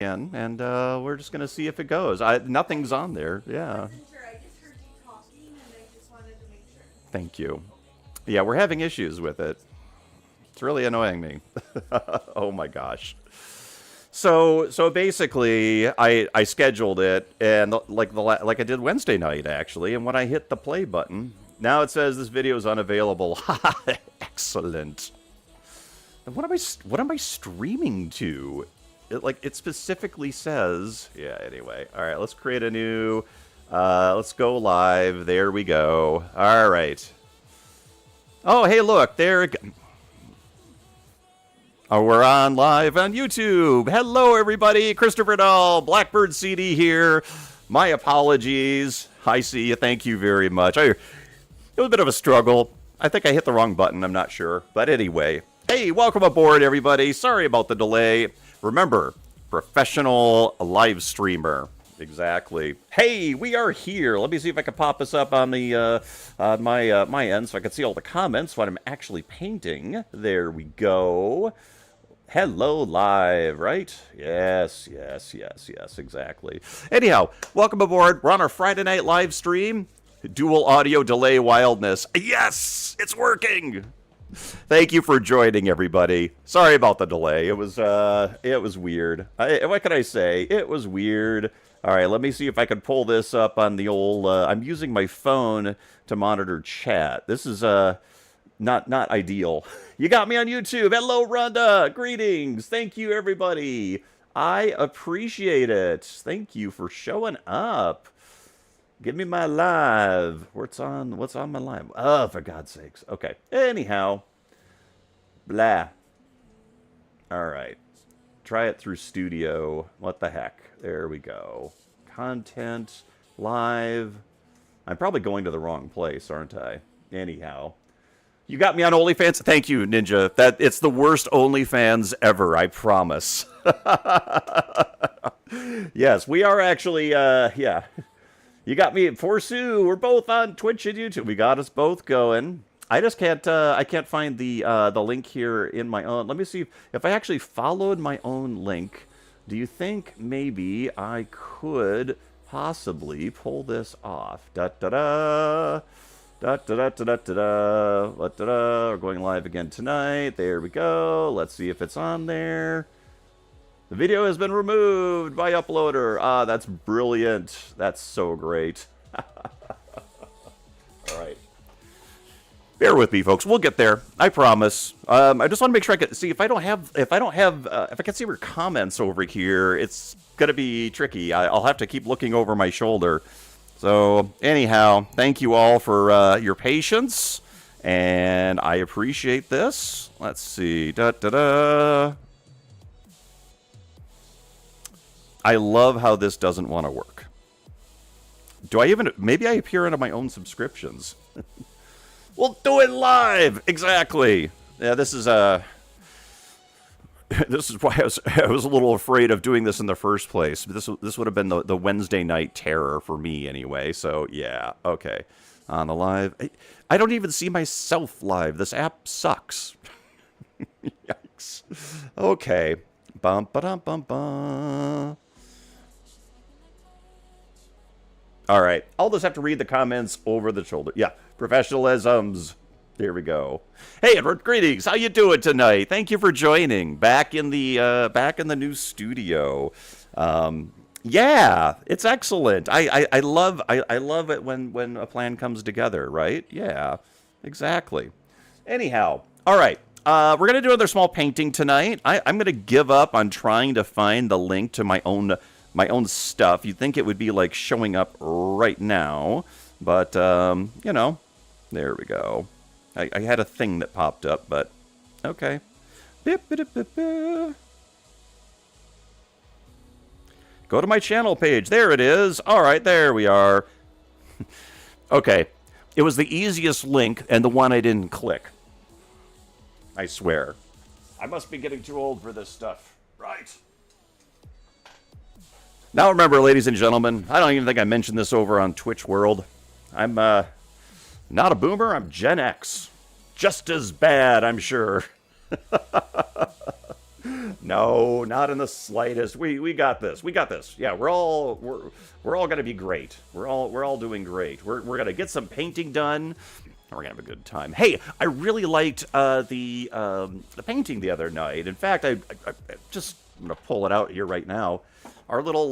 in, and we're just going to see if it goes. Nothing's on there. Yeah. Thank you. Yeah, we're having issues with it. It's really annoying me. Oh my gosh. So basically, I scheduled it, and like I did Wednesday night actually, and when I hit the play button, now it says this video is unavailable. Excellent. And what am I streaming to? It specifically says, yeah. Anyway, all right. Let's create a new. Let's go live. There we go. All right. Oh, hey, look there. Oh, we're on live on YouTube. Hello, everybody. Christopher Dahl, Blackbird CD here. My apologies. Hi, see you. Thank you very much. It was a bit of a struggle. I think I hit the wrong button. I'm not sure. But anyway, hey, welcome aboard, everybody. Sorry about the delay. Remember, professional live streamer. Exactly. Hey, we are here. Let me see if I can pop this up on the my end so I can see all the comments when I'm actually painting. There we go. Hello live, right? Yes, exactly. Anyhow, welcome aboard. We're on our Friday night live stream. Dual audio delay wildness. Yes, it's working. Thank you for joining, everybody. Sorry about the delay. It was weird. What can I say? It was weird. All right, let me see if I can pull this up on the old. I'm using my phone to monitor chat. This is not ideal. You got me on YouTube. Hello, Rhonda. Greetings. Thank you, everybody. I appreciate it. Thank you for showing up. Give me my live. What's on my live? Oh, for God's sakes. Okay. Anyhow. Blah. All right. Try it through Studio. What the heck? There we go. Content. Live. I'm probably going to the wrong place, aren't I? Anyhow. You got me on OnlyFans? Thank you, Ninja. It's the worst OnlyFans ever, I promise. Yes, we are actually, yeah. You got me at Forsue. We're both on Twitch and YouTube. We got us both going. I just can't, I can't find the link here in my own. Let me see if I actually followed my own link. Do you think maybe I could possibly pull this off? Da-da-da. Da-da-da-da-da-da. Da-da-da. We're going live again tonight. There we go. Let's see if it's on there. The video has been removed by uploader. Ah, that's brilliant. That's so great. All right. Bear with me, folks. We'll get there. I promise. I just want to make sure I can see if I can see your comments over here. It's gonna be tricky. I'll have to keep looking over my shoulder. So anyhow, thank you all for your patience, and I appreciate this. Let's see. Da-da-da. I love how this doesn't want to work. Do I even... Maybe I appear under my own subscriptions. We'll do it live! Exactly! Yeah, this is this is why I was a little afraid of doing this in the first place. This would have been the Wednesday night terror for me anyway. So, yeah. Okay. On the live. I don't even see myself live. This app sucks. Yikes. Okay. Bum-ba-dum-bum-bum. All right. I'll just have to read the comments over the shoulder. Yeah. Professionalisms. There we go. Hey, Edward. Greetings. How you doing tonight? Thank you for joining. Back in the new studio. Yeah, it's excellent. I love it when a plan comes together. Right? Yeah. Exactly. Anyhow. All right. We're gonna do another small painting tonight. I'm gonna give up on trying to find the link to my own stuff. You'd think it would be like showing up right now, but you know, there we go. I had a thing that popped up, but okay. Go to my channel page. There it is. All right, there we are. Okay, it was the easiest link and the one I didn't click. I swear. I must be getting too old for this stuff. Right. Now remember, ladies and gentlemen, I don't even think I mentioned this over on Twitch World. I'm not a boomer, I'm Gen X. Just as bad, I'm sure. No, not in the slightest. We got this. We got this. Yeah, we're all gonna be great. We're all doing great. We're gonna get some painting done. We're gonna have a good time. Hey, I really liked the painting the other night. In fact, I just I'm gonna pull it out here right now. Our little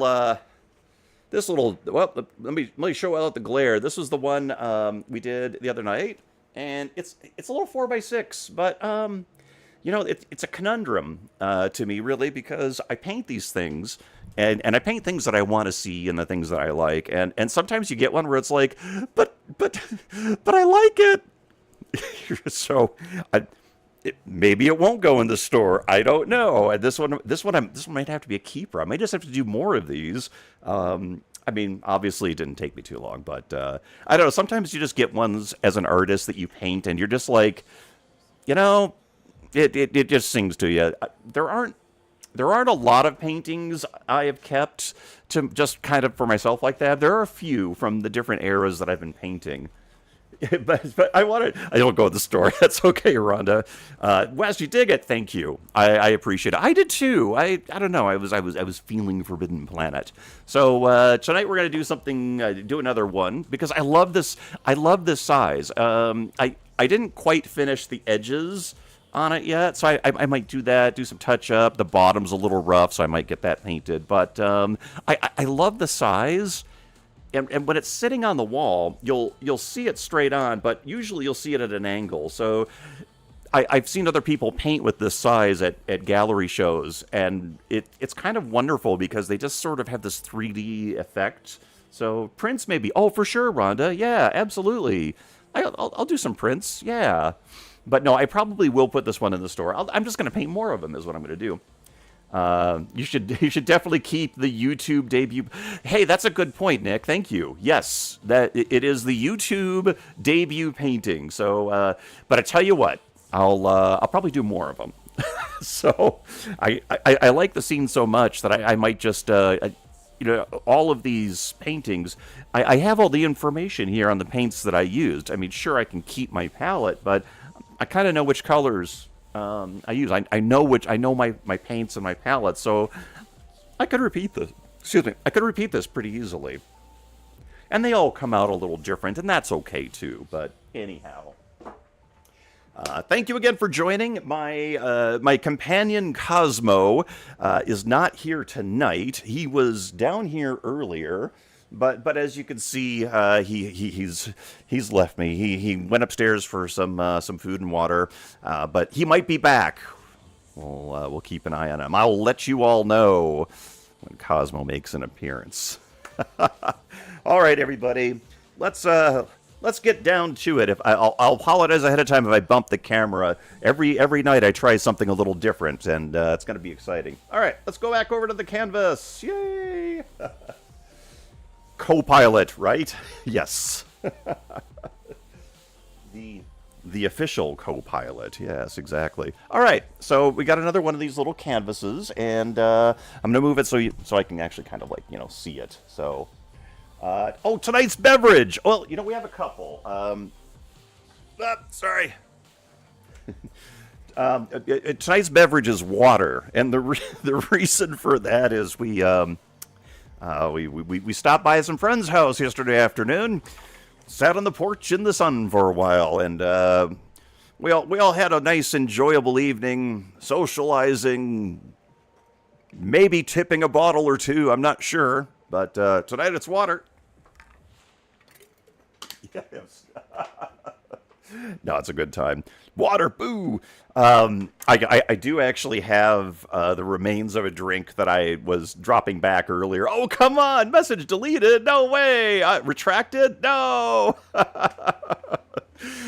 this little well, let me show out the glare. This was the one we did the other night, and it's a little 4x6, but you know, it's a conundrum to me, really, because I paint these things, and I paint things that I want to see and the things that I like, and sometimes you get one where it's like, but I like it. So maybe it won't go in the store. I don't know. And this one might have to be a keeper. I might just have to do more of these. I mean, obviously it didn't take me too long, but I don't know. Sometimes you just get ones as an artist that you paint, and you're just like, you know. It just sings to you. There aren't a lot of paintings I have kept to just kind of for myself like that. There are a few from the different eras that I've been painting. but I don't go to the store. That's okay, Rhonda. Wes, you dig it? Thank you. I appreciate it. I did too. I don't know. I was feeling Forbidden Planet. So tonight we're gonna do something. Do another one because I love this. I love this size. I didn't quite finish the edges on it yet, so I might do that, do some touch up. The bottom's a little rough, so I might get that painted. But I love the size, and when it's sitting on the wall, you'll see it straight on, but usually you'll see it at an angle. So I've seen other people paint with this size at gallery shows, and it's kind of wonderful because they just sort of have this 3D effect. So prints maybe, oh for sure, Rhonda, yeah, absolutely. I'll do some prints, yeah. But no, I probably will put this one in the store. I'm just going to paint more of them is what I'm going to do. You should definitely keep the YouTube debut. Hey, that's a good point, Nick. Thank you. Yes, that it is the YouTube debut painting. So, but I tell you what, I'll probably do more of them. So I like the scene so much that I might just you know, all of these paintings, I have all the information here on the paints that I used. I mean, sure, I can keep my palette, but I kind of know which colors I use. I know my paints and my palettes, so I could repeat this. Excuse me, I could repeat this pretty easily. And they all come out a little different, and that's okay too. But anyhow, thank you again for joining. My companion Cosmo is not here tonight. He was down here earlier. But as you can see, he's left me. He went upstairs for some food and water, but he might be back. We'll keep an eye on him. I'll let you all know when Cosmo makes an appearance. All right, everybody, let's get down to it. I'll apologize ahead of time if I bump the camera. Every night I try something a little different, and it's going to be exciting. All right, let's go back over to the canvas. Yay! Co-pilot, right? Yes. The official co-pilot. Yes, exactly. All right, so we got another one of these little canvases, and I'm gonna move it so I can actually kind of like see it. So, oh, tonight's beverage. Well, we have a couple. Sorry. Tonight's beverage is water, and the reason for that is we stopped by some friend's house yesterday afternoon, sat on the porch in the sun for a while, and we all had a nice, enjoyable evening, socializing, maybe tipping a bottle or two. I'm not sure, but tonight it's water. Yes. No, it's a good time. Water, boo! I do actually have the remains of a drink that I was dropping back earlier. Oh, come on! Message deleted! No way! Retracted? No!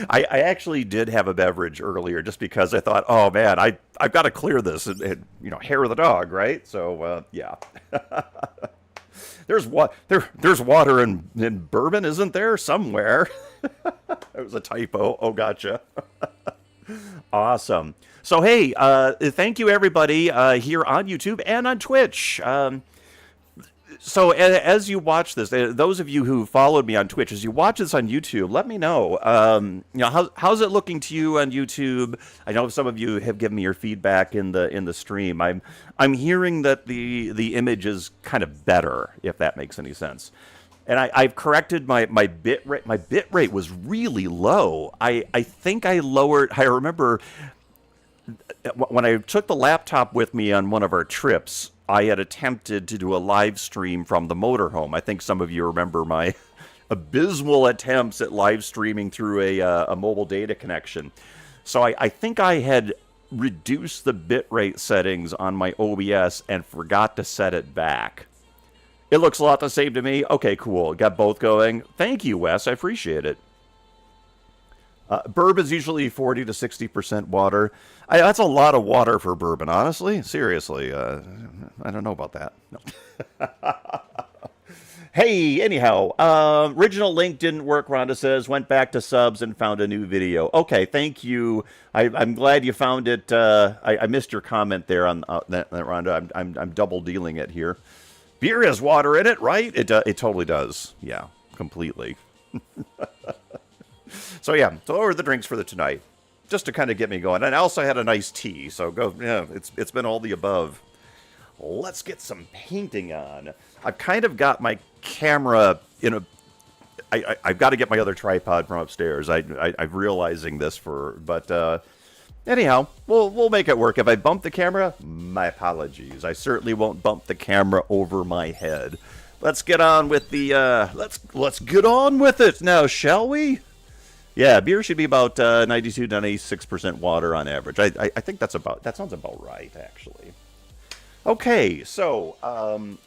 I actually did have a beverage earlier just because I thought, oh man, I've got to clear this and hair of the dog, right? So, yeah. There's water in bourbon, isn't there? Somewhere. It was a typo. Oh, gotcha. Awesome. So, hey, thank you, everybody, here on YouTube and on Twitch. So as you watch this, those of you who followed me on Twitch, as you watch this on YouTube, let me know. How's it looking to you on YouTube? I know some of you have given me your feedback in the stream. I'm hearing that the image is kind of better, if that makes any sense. And I've corrected my bit rate. My bit rate was really low. I think I lowered. I remember when I took the laptop with me on one of our trips, I had attempted to do a live stream from the motorhome. I think some of you remember my abysmal attempts at live streaming through a mobile data connection. So I think I had reduced the bitrate settings on my OBS and forgot to set it back. It looks a lot the same to me. Okay, cool. Got both going. Thank you, Wes. I appreciate it. Bourbon is usually 40 to 60% water. That's a lot of water for bourbon, honestly. Seriously. I don't know about that. No. Hey, anyhow, original link didn't work, Rhonda says. Went back to subs and found a new video. Okay, thank you. I'm glad you found it. I missed your comment there on that, Rhonda. I'm double dealing it here. Beer has water in it, right? It totally does. Yeah, completely. So yeah, so those are the drinks for the tonight, just to kind of get me going. And I also had a nice tea, so go. Yeah, it's been all the above. Let's get some painting on. I've kind of got my camera in a. I've got to get my other tripod from upstairs. I'm realizing this but anyhow, we'll make it work. If I bump the camera, my apologies. I certainly won't bump the camera over my head. Let's get on with the. Let's get on with it now, shall we? Yeah, beer should be about 92 to 96% water on average. I think that sounds about right, actually. Okay, so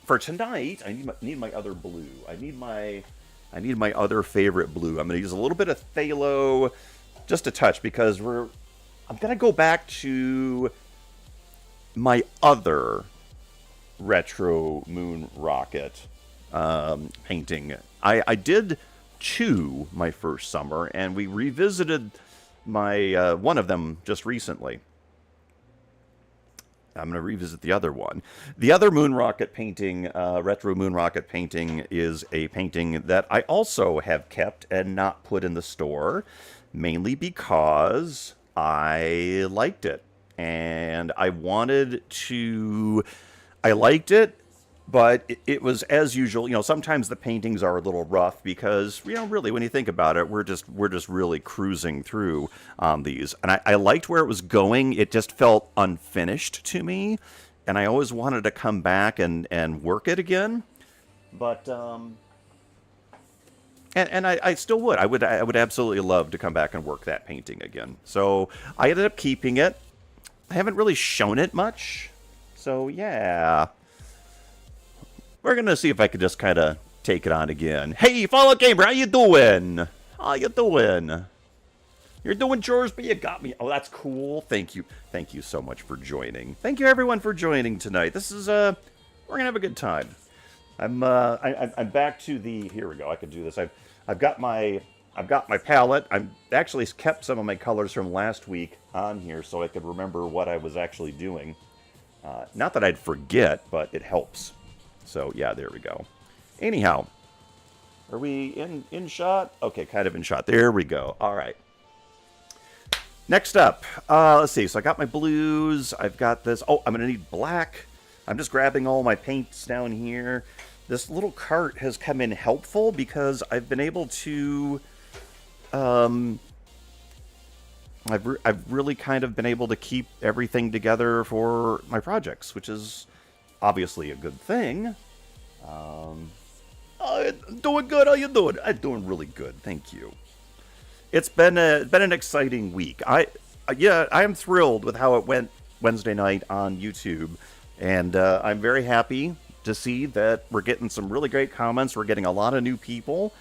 for tonight, I need my other blue. I need my other favorite blue. I'm going to use a little bit of phthalo, just a touch, because I'm going to go back to my other retro moon rocket painting. I did 2 my first summer, and we revisited my one of them just recently. I'm going to revisit the other one. The other moon rocket painting, retro moon rocket painting, is a painting that I also have kept and not put in the store, mainly because I liked it. And I liked it, but it was, as usual, sometimes the paintings are a little rough because, really, when you think about it, we're just really cruising through these. And I liked where it was going. It just felt unfinished to me, and I always wanted to come back and work it again. But and I still would. I would absolutely love to come back and work that painting again. So I ended up keeping it. I haven't really shown it much. So yeah. We're going to see if I could just kind of take it on again. Hey, Fallout Gamer, how you doing? How you doing? You're doing chores, but you got me. Oh, that's cool. Thank you. Thank you so much for joining. Thank you, everyone, for joining tonight. This is, we're going to have a good time. I'm back to the, here we go. I can do this. I've got my palette. I've actually kept some of my colors from last week on here so I could remember what I was actually doing. Not that I'd forget, but it helps. So, yeah, there we go. Anyhow, are we in shot? Okay, kind of in shot. There we go. All right. Next up, let's see. So I got my blues. I've got this. Oh, I'm going to need black. I'm just grabbing all my paints down here. This little cart has come in helpful because I've been able to... I've really kind of been able to keep everything together for my projects, which is... obviously a good thing. Doing good. How you doing? I'm doing really good. Thank you. It's been an exciting week. I am thrilled with how it went Wednesday night on YouTube, and I'm very happy to see that we're getting some really great comments. We're getting a lot of new people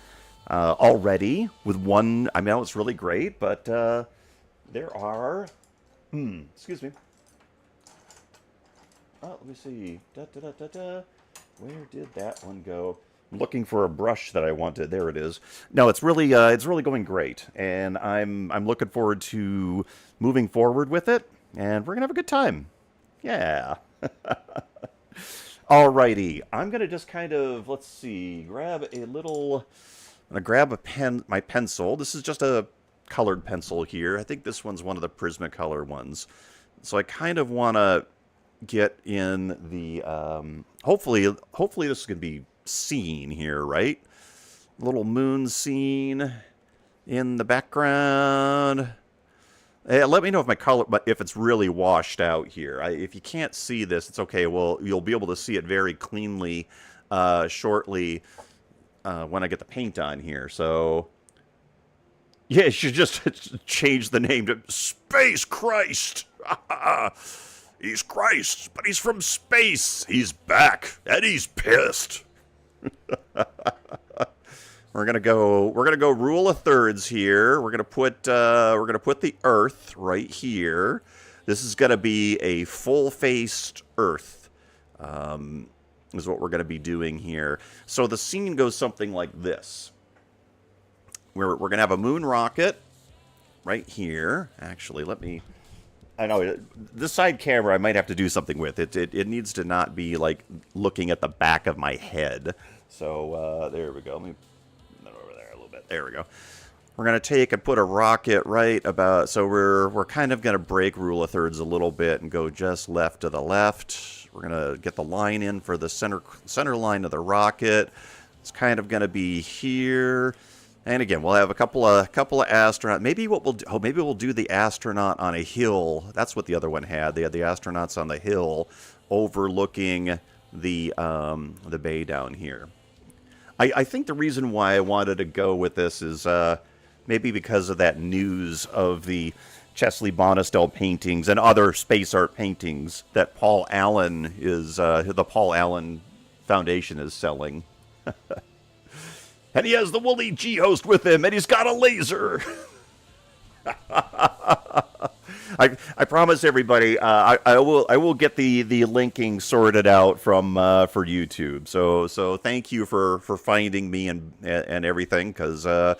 already. With one, I know it's really great, but there are. Excuse me. Oh, let me see. Where did that one go? I'm looking for a brush that I wanted. There it is. No, it's really going great, and I'm looking forward to moving forward with it, and we're gonna have a good time. Yeah. Alrighty, I'm gonna just kind of, let's see, grab a little. I'm gonna grab a pen, my pencil. This is just a colored pencil here. I think this one's one of the Prismacolor ones. So I kind of want to get in the. Hopefully this can be seen here, right? Little moon scene in the background. Hey, let me know if my color, but if it's really washed out here. If you can't see this, it's okay. Well, you'll be able to see it very cleanly shortly when I get the paint on here. So, yeah, you should just change the name to Space Christ. He's Christ, but he's from space. He's back, and he's pissed. We're gonna go rule of thirds here. We're gonna put the Earth right here. This is gonna be a full-faced Earth. Is what we're gonna be doing here. So the scene goes something like this. We're gonna have a moon rocket right here. Actually, I know this side camera I might have to do something with. It needs to not be like looking at the back of my head. So there we go. Let me put that over there a little bit. There we go. We're gonna take and put a rocket right about. So we're kind of gonna break rule of thirds a little bit and go just left to the left. We're gonna get the line in for the center line of the rocket. It's kind of gonna be here. And again, we'll have a couple of astronauts. Maybe we'll do the astronaut on a hill. That's what the other one had. They had the astronauts on the hill, overlooking the bay down here. I think the reason why I wanted to go with this is maybe because of that news of the Chesley Bonestell paintings and other space art paintings that Paul Allen the Paul Allen Foundation is selling. And he has the Woolly G-Host with him, and he's got a laser. I promise everybody, I will get the linking sorted out from for YouTube. So thank you for finding me and everything, because I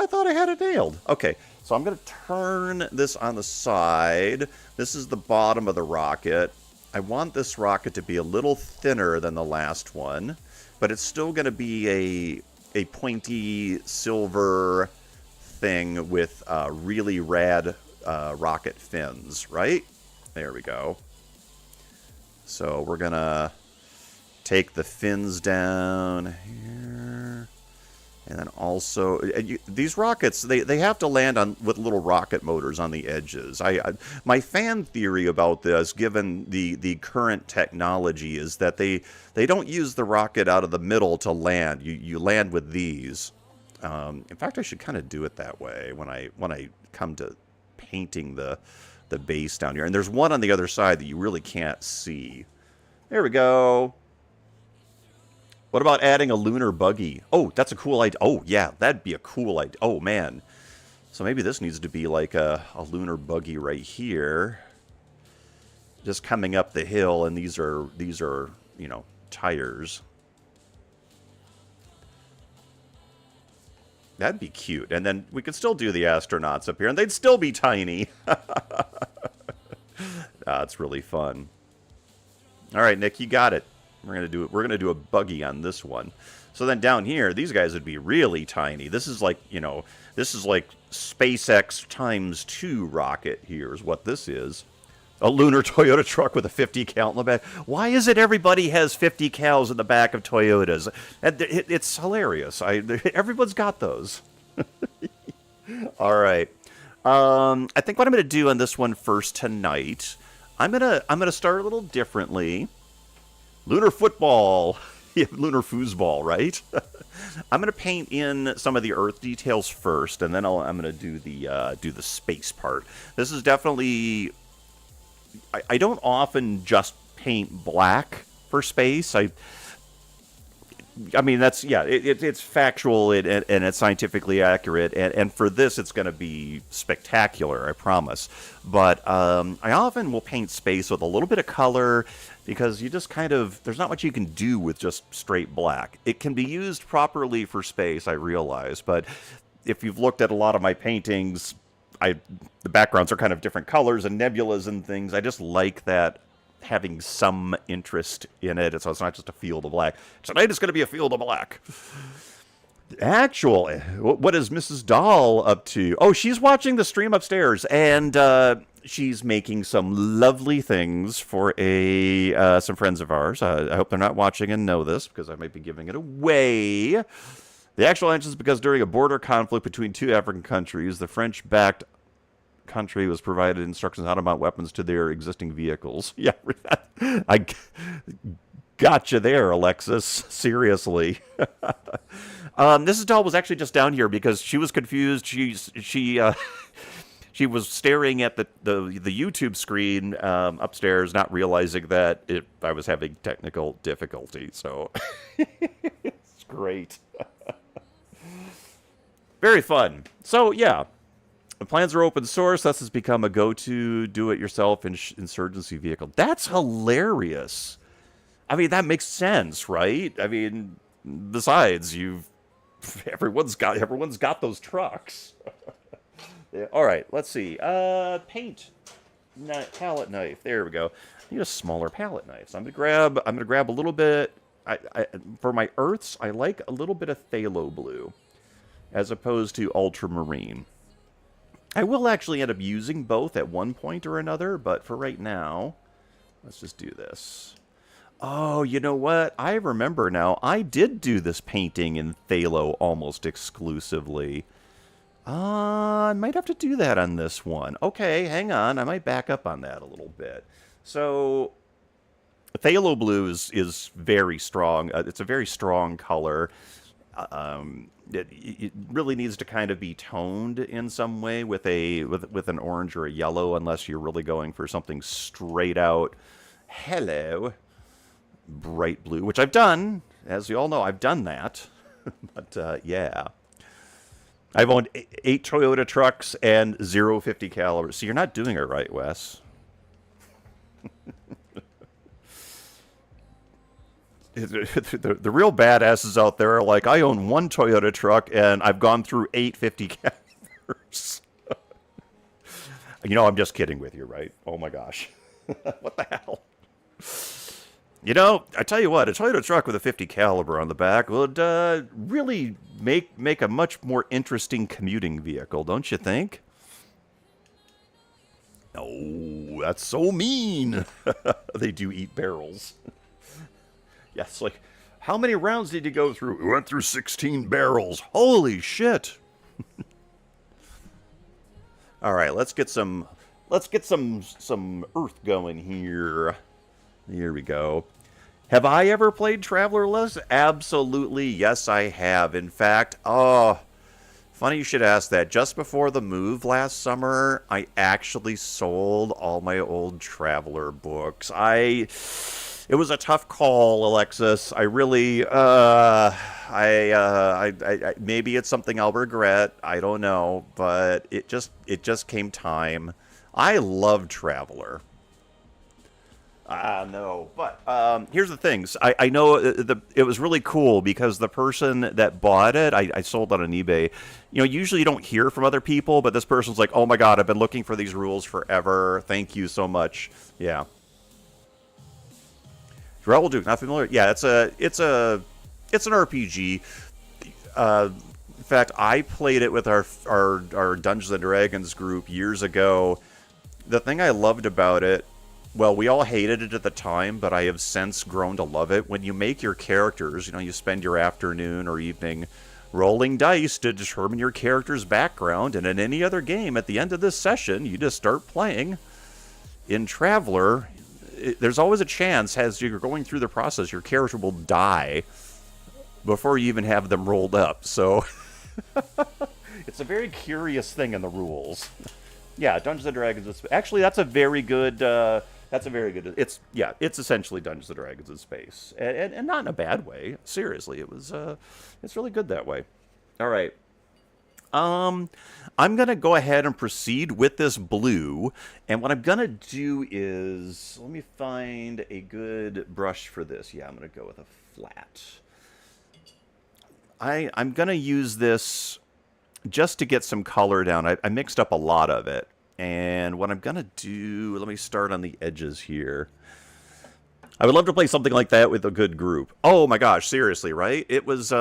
thought I had it nailed. Okay, so I'm gonna turn this on the side. This is the bottom of the rocket. I want this rocket to be a little thinner than the last one, but it's still gonna be a pointy silver thing with really rad rocket fins, right? There we go. So we're gonna take the fins down here, and then also these rockets they have to land on with little rocket motors on the edges. My fan theory about this, given the current technology, is that they don't use the rocket out of the middle to land. You land with these. In fact, I should kind of do it that way when I come to painting the base down here. And there's one on the other side that you really can't see. There we go. What about adding a lunar buggy? Oh, that's a cool idea. Oh, yeah, that'd be a cool idea. Oh, man. So maybe this needs to be like a lunar buggy right here. Just coming up the hill, and these are you know, tires. That'd be cute. And then we could still do the astronauts up here, and they'd still be tiny. It's really fun. All right, Nick, you got it. We're gonna do a buggy on this one. So then down here, these guys would be really tiny. This is like, you know, this is like SpaceX ×2 rocket here is what this is. A lunar Toyota truck with a 50 cal in the back. Why is it everybody has 50 cals in the back of Toyotas? It's hilarious. Everyone's got those. All right. I think what I'm going to do on this one first tonight, I'm gonna start a little differently. Lunar football. Yeah, lunar foosball, right? I'm gonna paint in some of the Earth details first, and then I'm gonna do the space part. This is definitely. I don't often just paint black for space. I mean, that's, yeah, it's factual and it's scientifically accurate. And for this, it's going to be spectacular, I promise. But I often will paint space with a little bit of color because you just kind of, there's not much you can do with just straight black. It can be used properly for space, I realize. But if you've looked at a lot of my paintings, the backgrounds are kind of different colors and nebulas and things. I just like that having some interest in it, so it's not just a field of black. Tonight it's going to be a field of black. Actual, what is Mrs. Doll up to? Oh, she's watching the stream upstairs, and she's making some lovely things for some friends of ours. I hope they're not watching and know this, because I might be giving it away. The actual answer is because during a border conflict between two African countries, the French-backed country was provided instructions on how to mount weapons to their existing vehicles. Yeah, I got you there, Alexis. Seriously. Mrs. Doll was actually just down here because she was confused. She was staring at the YouTube screen upstairs, not realizing that I was having technical difficulty. So it's great. Very fun. So yeah, the plans are open source. This has become a go-to do-it-yourself insurgency vehicle. That's hilarious. I mean, that makes sense, right? I mean, besides, everyone's got those trucks. Yeah, all right, let's see. Paint palette knife. There we go. I need a smaller palette knife. So I'm gonna grab a little bit. For my earths, I like a little bit of phthalo blue, as opposed to ultramarine. I will actually end up using both at one point or another, but for right now, let's just do this. Oh, you know what? I remember now. I did do this painting in phthalo almost exclusively. I might have to do that on this one. Okay, hang on. I might back up on that a little bit. So, phthalo blue is very strong. It's a very strong color. It really needs to kind of be toned in some way with an orange or a yellow, unless you're really going for something straight out. Hello. Bright blue, which I've done. As you all know, I've done that. But, yeah. I've owned 8 Toyota trucks and 0 50 caliber. So you're not doing it right, Wes. The real badasses out there are like, I own 1 Toyota truck and I've gone through 8 50 calibers. You know, I'm just kidding with you, right? Oh my gosh. What the hell? You know, I tell you what, a Toyota truck with a 50 caliber on the back would really make a much more interesting commuting vehicle, don't you think? Oh, that's so mean. They do eat barrels. Yes, like, how many rounds did you go through? We went through 16 barrels. Holy shit. All right, let's get some earth going here. Here we go. Have I ever played Travelerless? Absolutely, yes, I have. In fact, funny you should ask that. Just before the move last summer, I actually sold all my old Traveler books. It was a tough call, Alexis. I really, maybe it's something I'll regret. I don't know, but it just came time. I love Traveler. No, but here's the things. I know it was really cool because the person that bought it, I sold it on eBay. You know, usually you don't hear from other people, but this person's like, "Oh my God, I've been looking for these rules forever. Thank you so much." Yeah. Rebel Duke, not familiar? Yeah, it's an RPG. In fact, I played it with our Dungeons and Dragons group years ago. The thing I loved about it, well, we all hated it at the time, but I have since grown to love it. When you make your characters, you know, you spend your afternoon or evening rolling dice to determine your character's background, and in any other game, at the end of this session, you just start playing. In Traveler, there's always a chance, as you're going through the process, your character will die before you even have them rolled up. So, it's a very curious thing in the rules. Yeah, Dungeons and Dragons. Actually, that's a very good. It's essentially Dungeons and Dragons in space, and not in a bad way. Seriously, it's really good that way. All right. I'm gonna go ahead and proceed with this blue, and what I'm gonna do is, let me find a good brush for this. Yeah, I'm gonna go with a flat. I'm gonna use this just to get some color down. I mixed up a lot of it, and what I'm gonna do, let me start on the edges here. I would love to play something like that with a good group. Oh my gosh, seriously, right? It was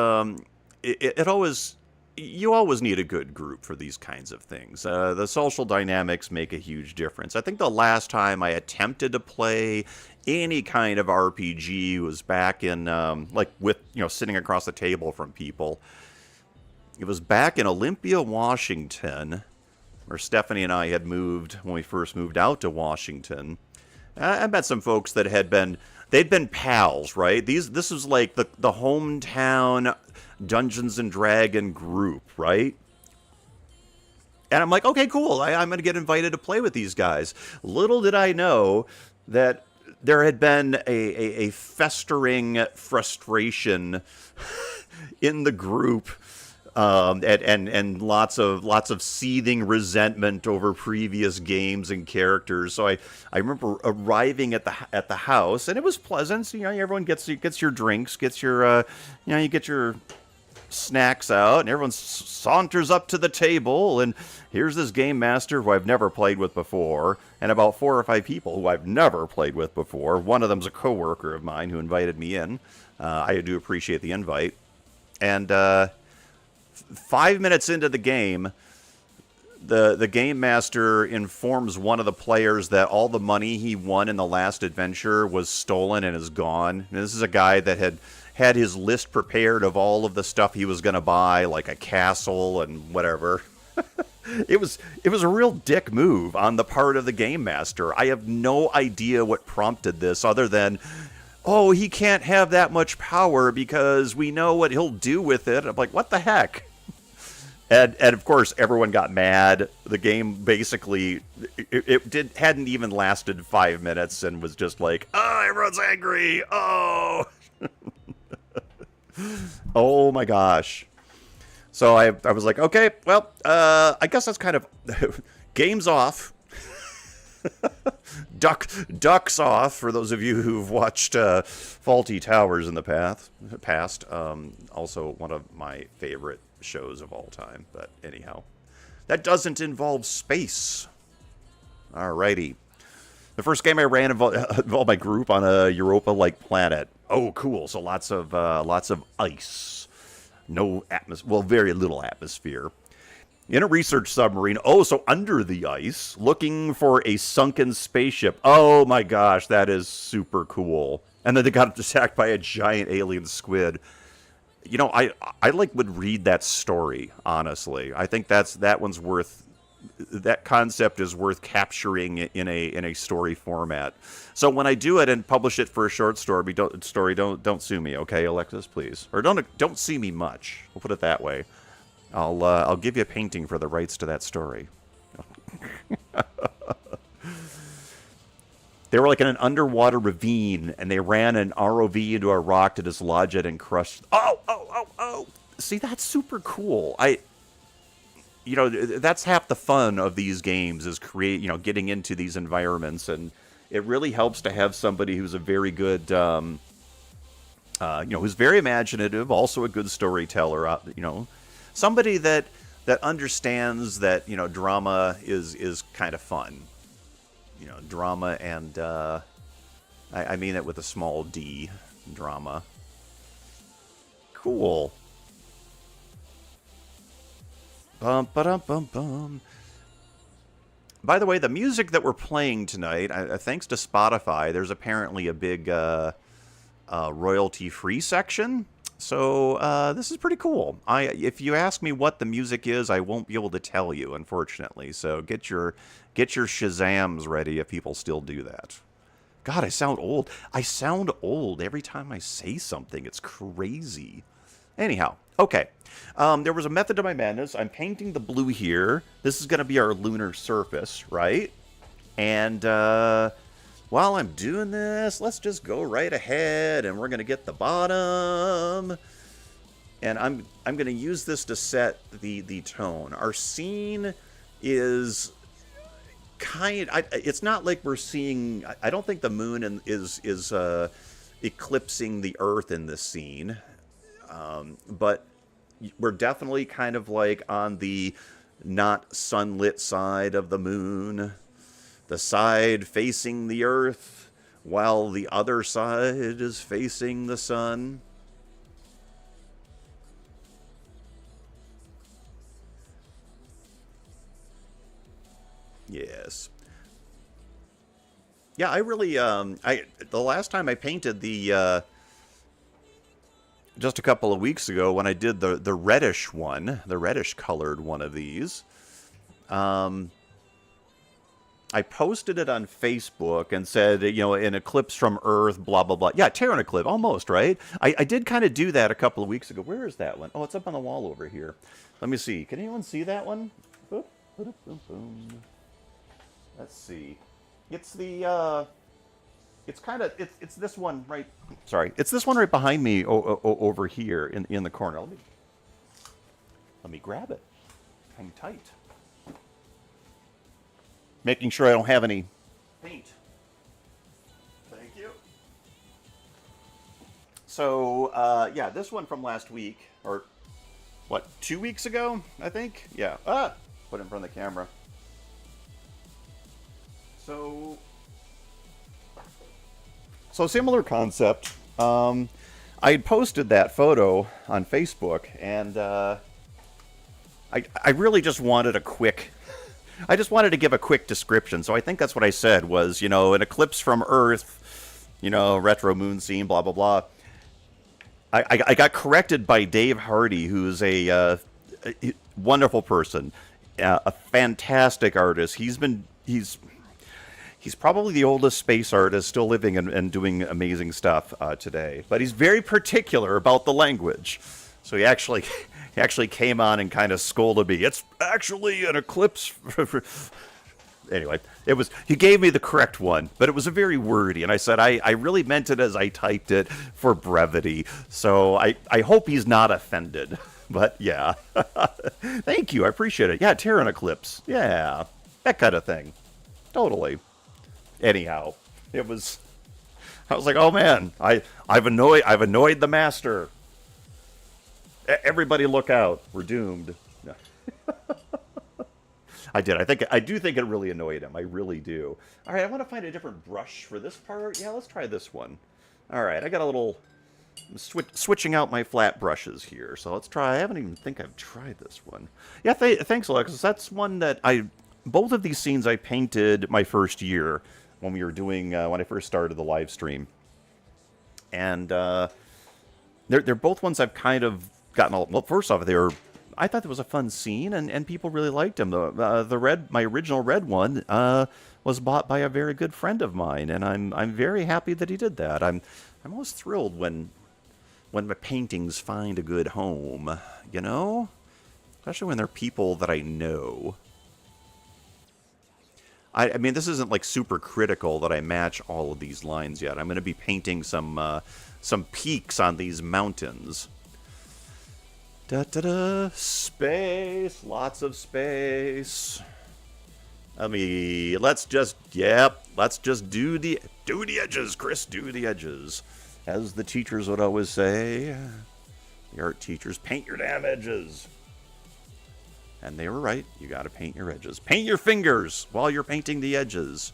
it always you always need a good group for these kinds of things. The social dynamics make a huge difference. I think the last time I attempted to play any kind of RPG was back in like with sitting across the table from people. It was back in Olympia, Washington, where Stephanie and I had moved when we first moved out to Washington. I met some folks that they'd been pals, right? This was like the hometown Dungeons and Dragon group, right? And I'm like, okay, cool. I'm going to get invited to play with these guys. Little did I know that there had been a festering frustration in the group. And lots of seething resentment over previous games and characters. So I remember arriving at the house, and it was pleasant. So, everyone gets your drinks, gets your you get your snacks out, and everyone saunters up to the table, and here's this game master who I've never played with before, and about 4 or 5 people who I've never played with before. One of them's a coworker of mine who invited me in. I do appreciate the invite, and 5 minutes into the game, the game master informs one of the players that all the money he won in the last adventure was stolen and is gone. And this is a guy that had his list prepared of all of the stuff he was going to buy, like a castle and whatever. It was a real dick move on the part of the game master. I have no idea what prompted this other than, oh, he can't have that much power because we know what he'll do with it. I'm like, what the heck? And of course, everyone got mad. The game basically, hadn't even lasted 5 minutes and was just like, oh, everyone's angry. Oh. Oh my gosh. So I was like, okay, well, I guess that's kind of game's off. Ducks off for those of you who've watched Faulty Towers in the past. Also one of my favorite shows of all time. But anyhow, that doesn't involve space. Alrighty. The first game I ran involved my group on a Europa-like planet. Oh, cool. So lots of ice. No atmosphere. Well, very little atmosphere. In a research submarine. Oh, so under the ice, looking for a sunken spaceship. Oh my gosh, that is super cool. And then they got attacked by a giant alien squid. I would read that story, honestly. I think that concept is worth capturing in a story format. So when I do it and publish it for a short story, don't sue me, okay, Alexis, please, or don't sue me much. We'll put it that way. I'll give you a painting for the rights to that story. They were like in an underwater ravine, and they ran an ROV into a rock to dislodge it and crush. Oh! See, that's super cool. That's half the fun of these games is getting into these environments, and it really helps to have somebody who's a very good, who's very imaginative, also a good storyteller. Somebody that understands that drama is kind of fun. Drama, and I mean it with a small d, drama. Cool. Bum, ba-dum, bum, bum. By the way, the music that we're playing tonight, thanks to Spotify, there's apparently a big royalty-free section. So this is pretty cool. If you ask me what the music is, I won't be able to tell you, unfortunately. So get your Shazams ready if people still do that. God, I sound old. I sound old every time I say something. It's crazy. Anyhow, okay. There was a method to my madness. I'm painting the blue here. This is going to be our lunar surface, right? And while I'm doing this, let's just go right ahead, and we're going to get the bottom. And I'm going to use this to set the tone. Our scene is it's not like we're seeing. I don't think the moon is eclipsing the Earth in this scene, but we're definitely kind of like on the not sunlit side of the moon, the side facing the Earth, while the other side is facing the sun. Yes. Yeah, I really the last time I painted the just a couple of weeks ago when I did the reddish one, the reddish colored one of these. Um, I posted it on Facebook and said, an eclipse from Earth, blah, blah, blah. Yeah, Terran eclipse, almost, right? I did kind of do that a couple of weeks ago. Where is that one? Oh, it's up on the wall over here. Let me see. Can anyone see that one? Boop, boop, boom, boom. Let's see. It's the, it's kind of, it's this one right, sorry. It's this one right behind me over here in the corner. Let me grab it. Hang tight. Making sure I don't have any paint. Thank you. So, yeah, this one from last week, or what, 2 weeks ago, I think? Yeah. Put it in front of the camera. So similar concept. I had posted that photo on Facebook, and I really just wanted a quick... I just wanted to give a quick description, so I think that's what I said was, an eclipse from Earth, retro moon scene, blah, blah, blah. I got corrected by Dave Hardy, who's a wonderful person, a fantastic artist. He's probably the oldest space artist still living and doing amazing stuff today, but he's very particular about the language. So he actually came on and kind of scolded me. It's actually an eclipse. Anyway, he gave me the correct one, but it was a very wordy, and I said I really meant it as I typed it for brevity. So I hope he's not offended. But yeah, thank you, I appreciate it. Yeah, Terran eclipse, yeah, that kind of thing, totally. Anyhow, I was like, oh man, I've annoyed the master. Everybody look out. We're doomed. No. I do think it really annoyed him. I really do. All right, I want to find a different brush for this part. Yeah, let's try this one. All right, I got a little... I'm switching out my flat brushes here. So let's try... I haven't even think I've tried this one. Yeah, thanks, Alexis. That's one that both of these scenes I painted my first year when we were doing... when I first started the live stream. And they're both ones I've kind of... Well, first off, I thought it was a fun scene, and people really liked them. My original red one was bought by a very good friend of mine, and I'm very happy that he did that. I'm always thrilled when my paintings find a good home, especially when they're people that I know. I mean, this isn't like super critical that I match all of these lines yet. I'm going to be painting some peaks on these mountains. Space, lots of space. Let's just do the edges, Chris, do the edges. As the teachers would always say, the art teachers, paint your damn edges. And they were right, you gotta paint your edges. Paint your fingers while you're painting the edges.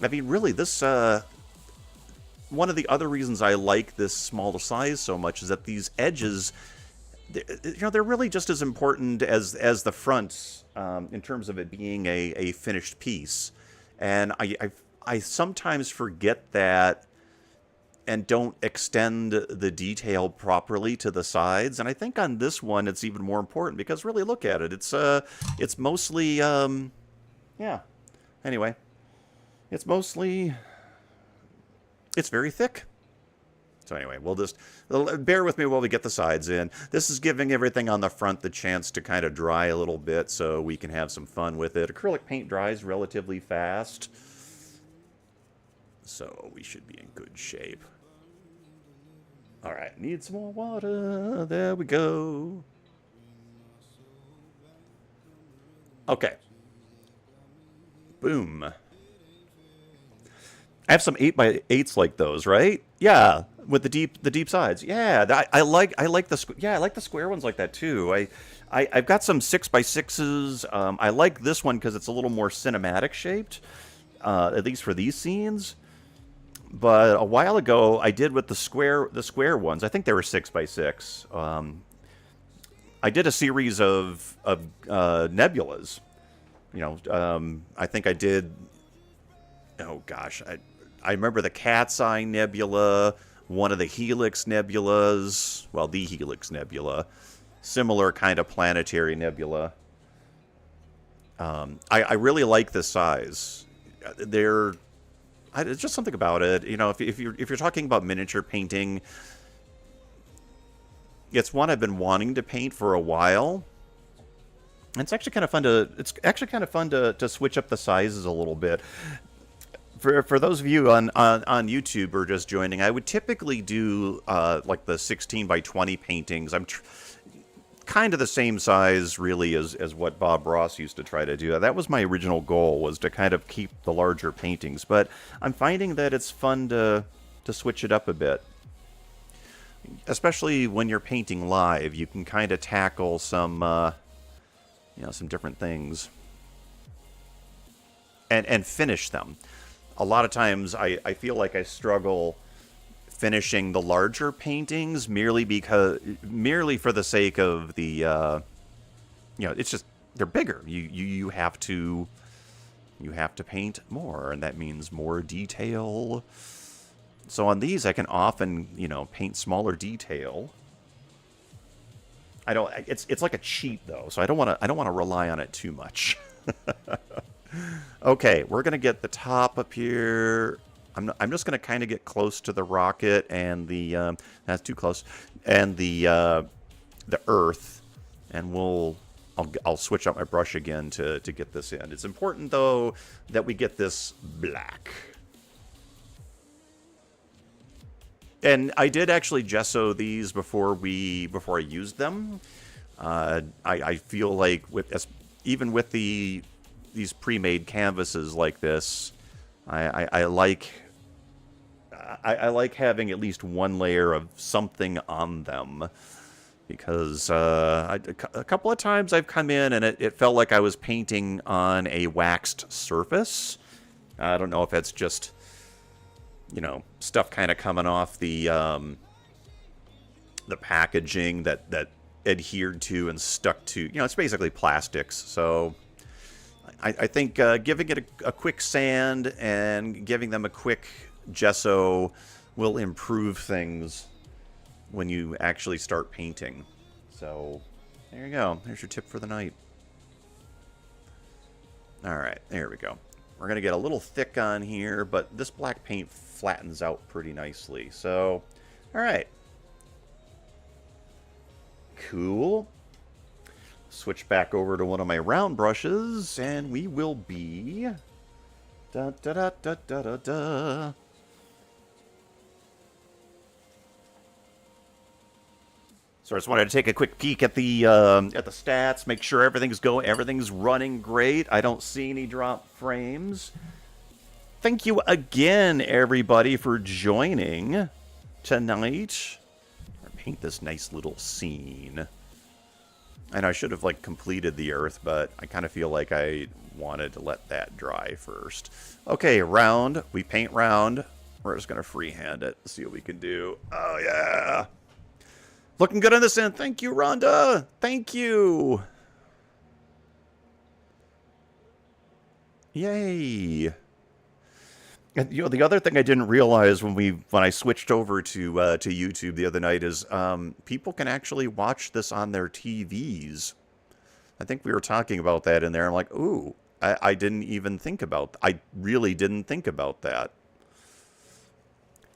I mean, really, this, one of the other reasons I like this small size so much is that these edges... they're really just as important as the fronts in terms of it being a finished piece. And I sometimes forget that and don't extend the detail properly to the sides. And I think on this one it's even more important because really look at it. It's mostly yeah. Anyway, it's very thick. So anyway, we'll just bear with me while we get the sides in. This is giving everything on the front the chance to kind of dry a little bit so we can have some fun with it. Acrylic paint dries relatively fast, so we should be in good shape. All right, need some more water. There we go. Okay. Boom. I have some 8x8s like those, right? Yeah, with the deep sides. Yeah, I like the square ones like that too. I've got some 6x6s. I like this one because it's a little more cinematic shaped, at least for these scenes. But a while ago, I did with the square ones. I think they were 6x6. I did a series of nebulas. I think I did. Oh gosh, I remember the Cat's Eye Nebula, one of the Helix nebulas. Well, the Helix Nebula, similar kind of planetary nebula. I really like this size. It's just something about it. If you're talking about miniature painting, it's one I've been wanting to paint for a while. It's actually kind of fun to switch up the sizes a little bit. For those of you on YouTube or just joining, I would typically do like the 16 by 20 paintings. I'm kind of the same size, really, as what Bob Ross used to try to do. That was my original goal, was to kind of keep the larger paintings. But I'm finding that it's fun to switch it up a bit. Especially when you're painting live, you can kind of tackle some different things. And finish them. A lot of times I feel like I struggle finishing the larger paintings merely for the sake of the it's just they're bigger. You have to paint more, and that means more detail. So on these I can often paint smaller detail. It's like a cheat though, so I don't want to rely on it too much. Okay, we're gonna get the top up here. I'm just gonna kind of get close to the rocket and the that's too close, and the Earth, and I'll switch out my brush again to get this in. It's important though that we get this black. And I did actually gesso these before I used them. I feel like even with these pre-made canvases like this, I like having at least one layer of something on them, because a couple of times I've come in and it felt like I was painting on a waxed surface. I don't know if it's just stuff kind of coming off the packaging that adhered to and stuck to. It's basically plastics. So I think giving it a quick sand and giving them a quick gesso will improve things when you actually start painting. So there you go. There's your tip for the night. All right, there we go. We're going to get a little thick on here, but this black paint flattens out pretty nicely. So, all right. Cool. Switch back over to one of my round brushes, and we will be... Da, da, da, da, da, da, da. So I just wanted to take a quick peek at the stats, make sure everything's running great. I don't see any drop frames. Thank you again, everybody, for joining tonight. I'll paint this nice little scene. And I should have completed the Earth, but I kind of feel like I wanted to let that dry first. Okay, round. We paint round. We're just gonna freehand it. See what we can do. Oh yeah. Looking good on this end. Thank you, Rhonda. Thank you. Yay. And, the other thing I didn't realize when I switched over to YouTube the other night is people can actually watch this on their TVs. I think we were talking about that in there. I'm like, ooh, I didn't even think about. I really didn't think about that.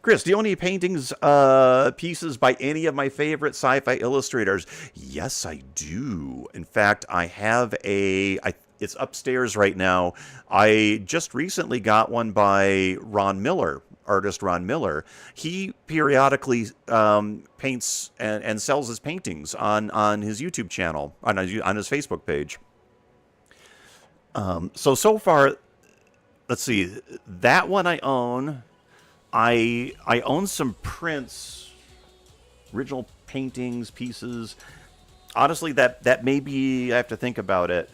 Chris, do you own any paintings, pieces by any of my favorite sci-fi illustrators? Yes, I do. In fact, I have it's upstairs right now. I just recently got one by Ron Miller, artist Ron Miller. He periodically paints and sells his paintings on his YouTube channel, on his Facebook page. So far, let's see. That one I own. I own some prints, original paintings, pieces. Honestly, that may be, I have to think about it.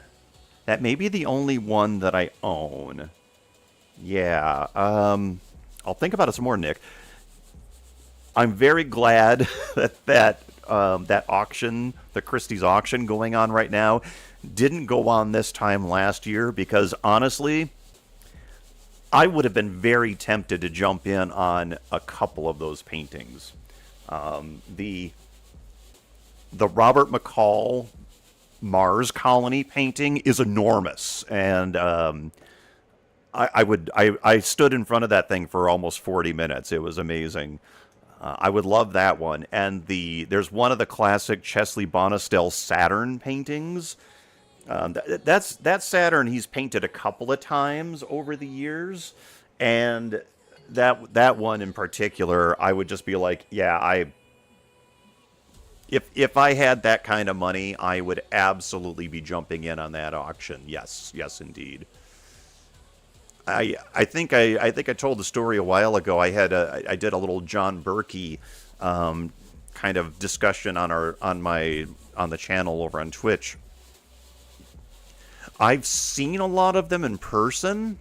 That may be the only one that I own. Yeah. I'll think about it some more, Nick. I'm very glad that auction, the Christie's auction going on right now, didn't go on this time last year because honestly, I would have been very tempted to jump in on a couple of those paintings. The Robert McCall Mars colony painting is enormous, and I stood in front of that thing for almost 40 minutes. It was amazing. I would love that one. And there's one of the classic Chesley Bonestell Saturn paintings. That's Saturn he's painted a couple of times over the years, and that one in particular, I would just be like, yeah, if I had that kind of money, I would absolutely be jumping in on that auction. Yes, yes, indeed. I think I told the story a while ago. I did a little John Berkey kind of discussion on the channel over on Twitch. I've seen a lot of them in person.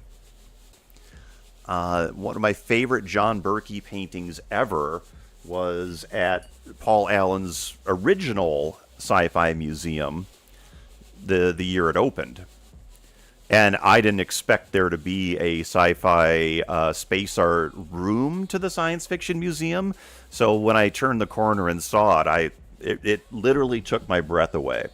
One of my favorite John Berkey paintings ever was at Paul Allen's original Sci-Fi Museum the year it opened. And I didn't expect there to be a sci-fi space art room to the Science Fiction Museum. So when I turned the corner and saw it, it literally took my breath away.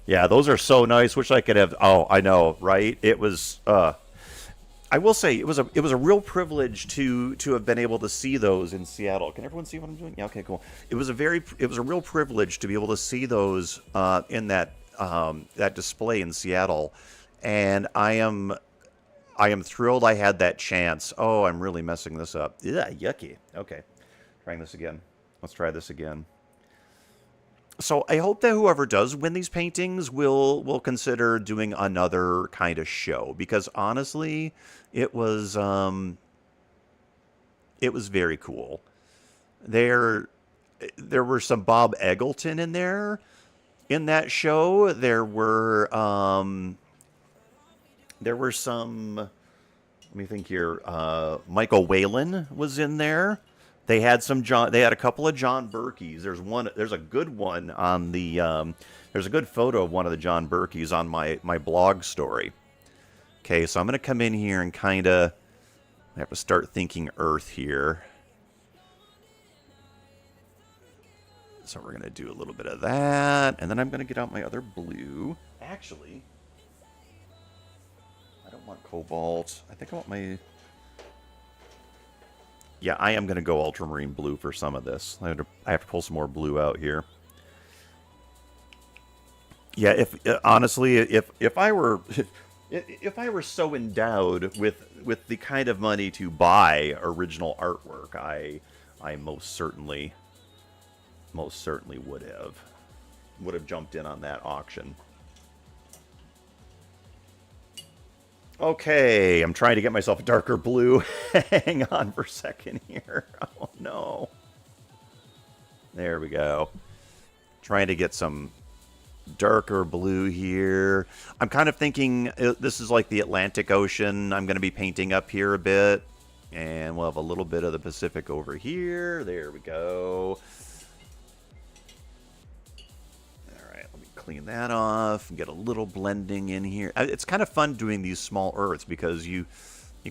Yeah, those are so nice. Wish I could have. Oh, I know, right? It was. I will say it was a real privilege to have been able to see those in Seattle. Can everyone see what I'm doing? Yeah. Okay. Cool. It was a real privilege to be able to see those in that display in Seattle. And I am thrilled I had that chance. Oh, I'm really messing this up. Yeah, yucky. Okay, trying this again. Let's try this again. So I hope that whoever does win these paintings will consider doing another kind of show, because honestly, it was very cool. There were some Bob Eggleton in there in that show. There were some, let me think here. Michael Whalen was in there. They had a couple of John Berkeys. There's a good one on there's a good photo of one of the John Berkeys on my blog story. Okay, so I'm going to come in here and I have to start thinking Earth here. So we're going to do a little bit of that, and then I'm going to get out my other blue. Actually, I don't want cobalt. I think I want my... Yeah, I am going to go ultramarine blue for some of this. I have to pull some more blue out here. Yeah, honestly, if I were so endowed with the kind of money to buy original artwork, I most certainly would have jumped in on that auction. Okay, I'm trying to get myself a darker blue. Hang on for a second here. Oh, no. There we go. Trying to get some darker blue here. I'm kind of thinking this is like the Atlantic Ocean. I'm going to be painting up here a bit. And we'll have a little bit of the Pacific over here. There we go. Clean that off and get a little blending in here. It's kind of fun doing these small earths because you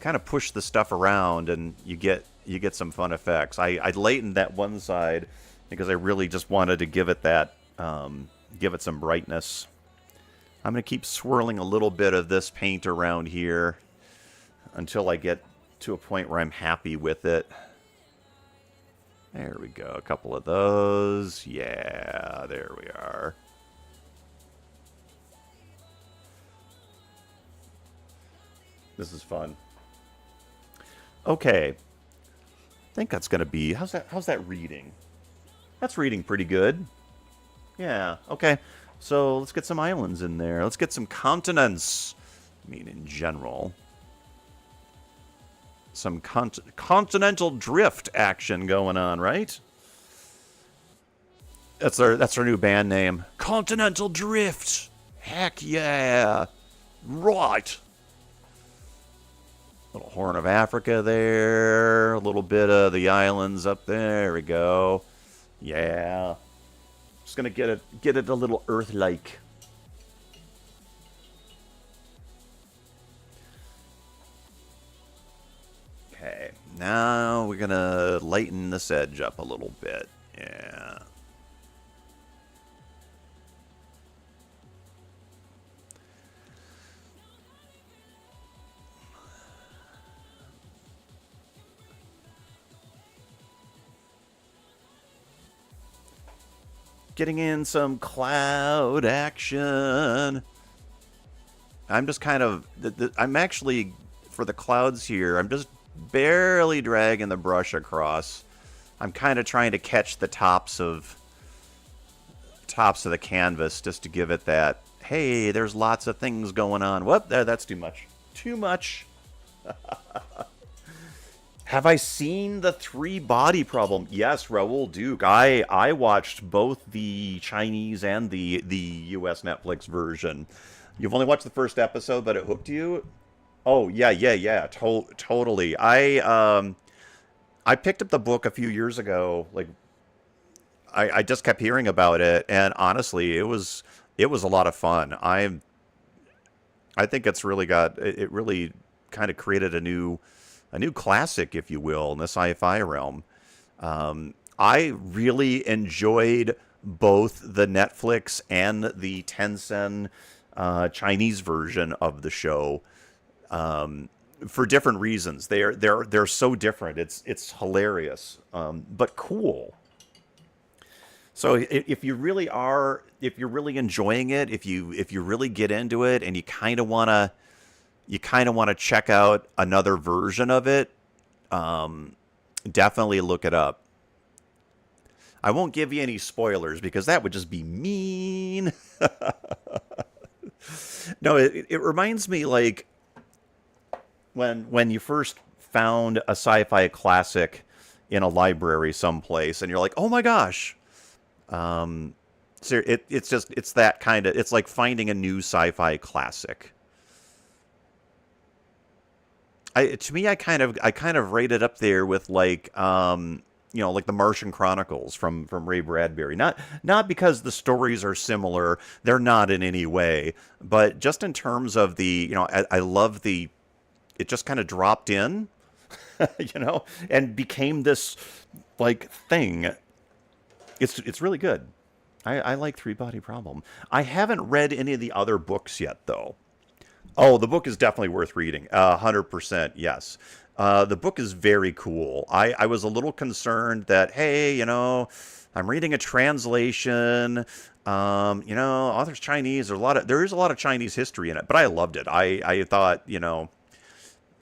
kind of push the stuff around and you get some fun effects. I lightened that one side because I really just wanted to give it some brightness. I'm going to keep swirling a little bit of this paint around here until I get to a point where I'm happy with it. There we go. A couple of those. Yeah, there we are. This is fun. Okay. I think that's going to be... How's that reading? That's reading pretty good. Yeah, okay. So let's get some islands in there. Let's get some continents. I mean, in general. Some continental drift action going on, right? That's our new band name. Continental Drift. Heck yeah. Right. Little Horn of Africa there. A little bit of the islands up there. There we go. Yeah. Just gonna get it a little Earth-like. Okay. Now we're gonna lighten this edge up a little bit. Yeah. Getting in some cloud action. I'm just kind of, I'm actually, for the clouds here, I'm just barely dragging the brush across. I'm kind of trying to catch the tops of the canvas just to give it that, hey, there's lots of things going on. Whoop, that's too much. Too much. Have I seen the Three Body Problem? Yes, Raoul Duke. I watched both the Chinese and the U.S. Netflix version. You've only watched the first episode, but it hooked you. Oh yeah. Totally. I picked up the book a few years ago. Like I just kept hearing about it, and honestly, it was a lot of fun. I think it's really got it really kind of created a new classic, if you will, in the sci-fi realm. I really enjoyed both the Netflix and the Tencent Chinese version of the show for different reasons. They're so different. It's hilarious, but cool. So if you're really enjoying it, if you really get into it, and you kind of want to check out another version of it, definitely look it up. I won't give you any spoilers because that would just be mean. No, it reminds me like when you first found a sci-fi classic in a library someplace, and you're like, oh my gosh. So it's that kind of, it's like finding a new sci-fi classic. To me, I kind of rate it up there with like like the Martian Chronicles from Ray Bradbury. Not because the stories are similar, they're not in any way, but just in terms of I love it just kind of dropped in, and became this like thing. It's really good. I like Three Body Problem. I haven't read any of the other books yet, though. Oh, the book is definitely worth reading. 100%, yes. The book is very cool. I was a little concerned that, hey, I'm reading a translation. Author's Chinese. There is a lot of Chinese history in it, but I loved it. I thought,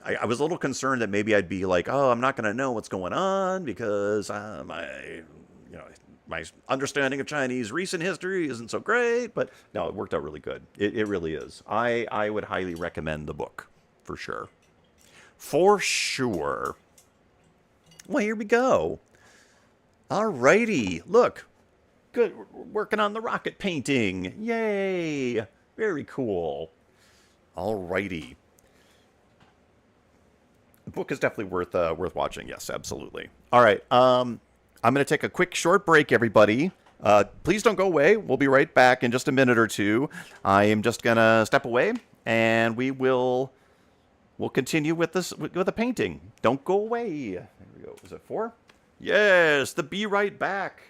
I was a little concerned that maybe I'd be like, oh, I'm not going to know what's going on because you know, my understanding of Chinese recent history isn't so great. But no, it worked out really good. It really is. I would highly recommend the book for sure. For sure. Well, here we go. Alrighty. Look. Good. We're working on the rocket painting. Yay. Very cool. Alrighty. The book is definitely worth watching. Yes, absolutely. All right. I'm going to take a quick short break, everybody. Please don't go away. We'll be right back in just a minute or two. I am just going to step away, and we'll continue with the painting. Don't go away. There we go. Is it 4? Yes, the Be Right Back.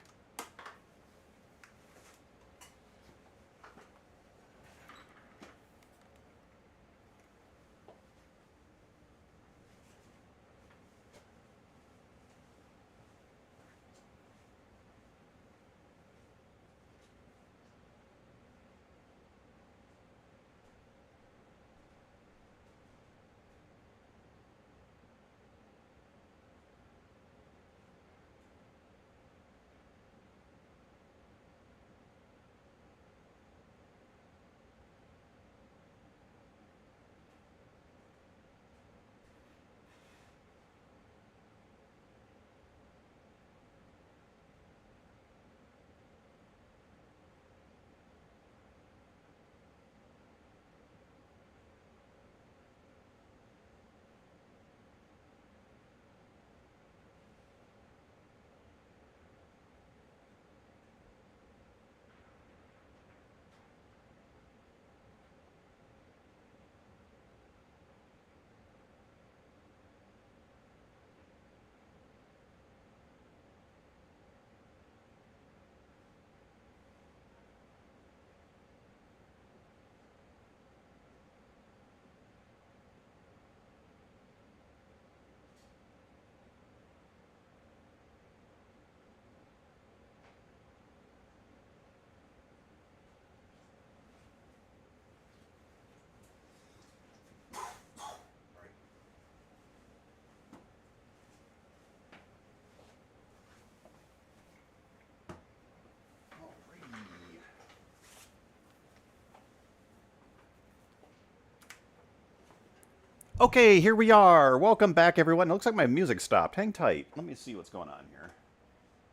Okay, here we are. Welcome back, everyone. It looks like my music stopped. Hang tight. Let me see what's going on here.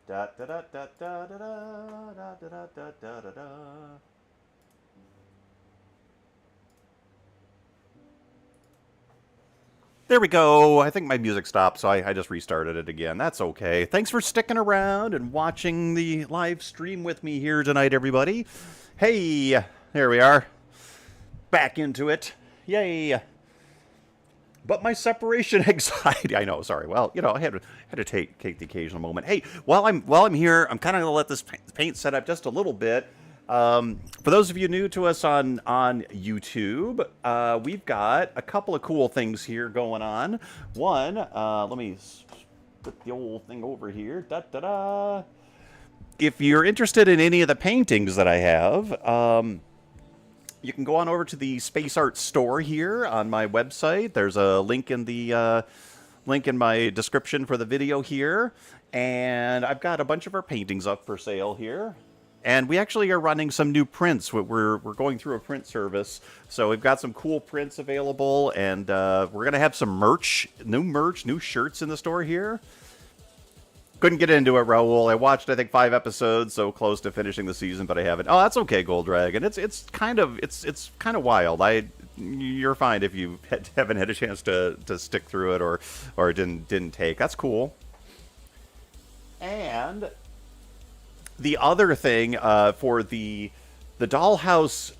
Da da da da da da da da da da da da da. There we go. I think my music stopped, so I just restarted it again. That's okay. Thanks for sticking around and watching the live stream with me here tonight, everybody. Hey, there we are. Back into it. Yay. But my separation anxiety, I know, sorry. Well, I had to take the occasional moment. Hey, while I'm here, I'm kind of going to let this paint set up just a little bit. For those of you new to us on YouTube, we've got a couple of cool things here going on. One, let me put the old thing over here. Da da da. If you're interested in any of the paintings that I have, you can go on over to the Space Art store here on my website. There's a link in the link in my description for the video here, and I've got a bunch of our paintings up for sale here. And we actually are running some new prints. We're going through a print service, so we've got some cool prints available, and we're gonna have some merch, new shirts in the store here. Couldn't get into it, Raul. I watched, I think, 5 episodes, so close to finishing the season, but I haven't. Oh, that's okay, Gold Dragon. It's kind of wild. You're fine if you haven't had a chance to stick through it or didn't take. That's cool. And the other thing for the Dollhouse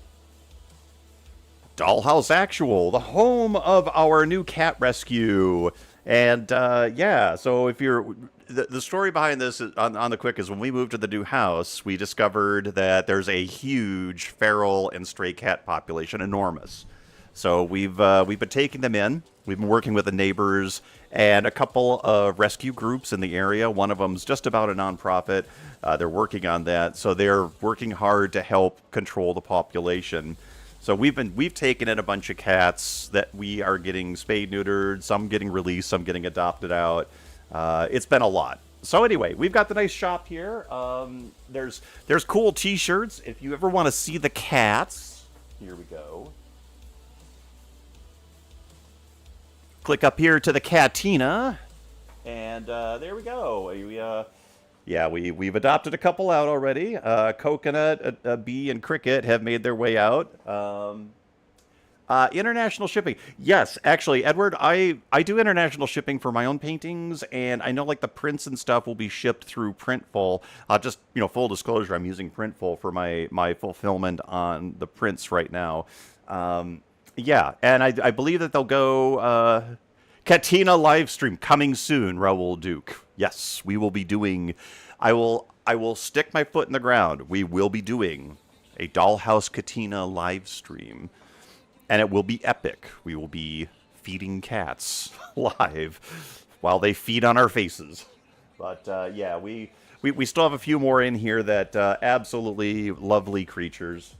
Actual, the home of our new cat rescue. And yeah, so if you're the story behind this is, on the quick is when we moved to the new house, we discovered that there's a huge feral and stray cat population, enormous. So we've been taking them in. We've been working with the neighbors and a couple of rescue groups in the area. One of them's just about a nonprofit. They're working on that, so they're working hard to help control the population. So we've taken in a bunch of cats that we are getting spayed, neutered, some getting released, some getting adopted out. It's been a lot. So anyway, we've got the nice shop here. There's cool T-shirts. If you ever want to see the cats, here we go. Click up here to the Catina, and there we go. We've adopted a couple out already. Coconut, a Bee, and Cricket have made their way out. International shipping. Yes, actually, Edward, I do international shipping for my own paintings, and I know like the prints and stuff will be shipped through Printful. Just, full disclosure, I'm using Printful for my fulfillment on the prints right now. Yeah, and I believe that they'll go Katina live stream coming soon, Raul Duke. Yes, we will be doing. I will stick my foot in the ground. We will be doing a Dollhouse Katina live stream, and it will be epic. We will be feeding cats live while they feed on our faces. But yeah, we still have a few more in here that absolutely lovely creatures.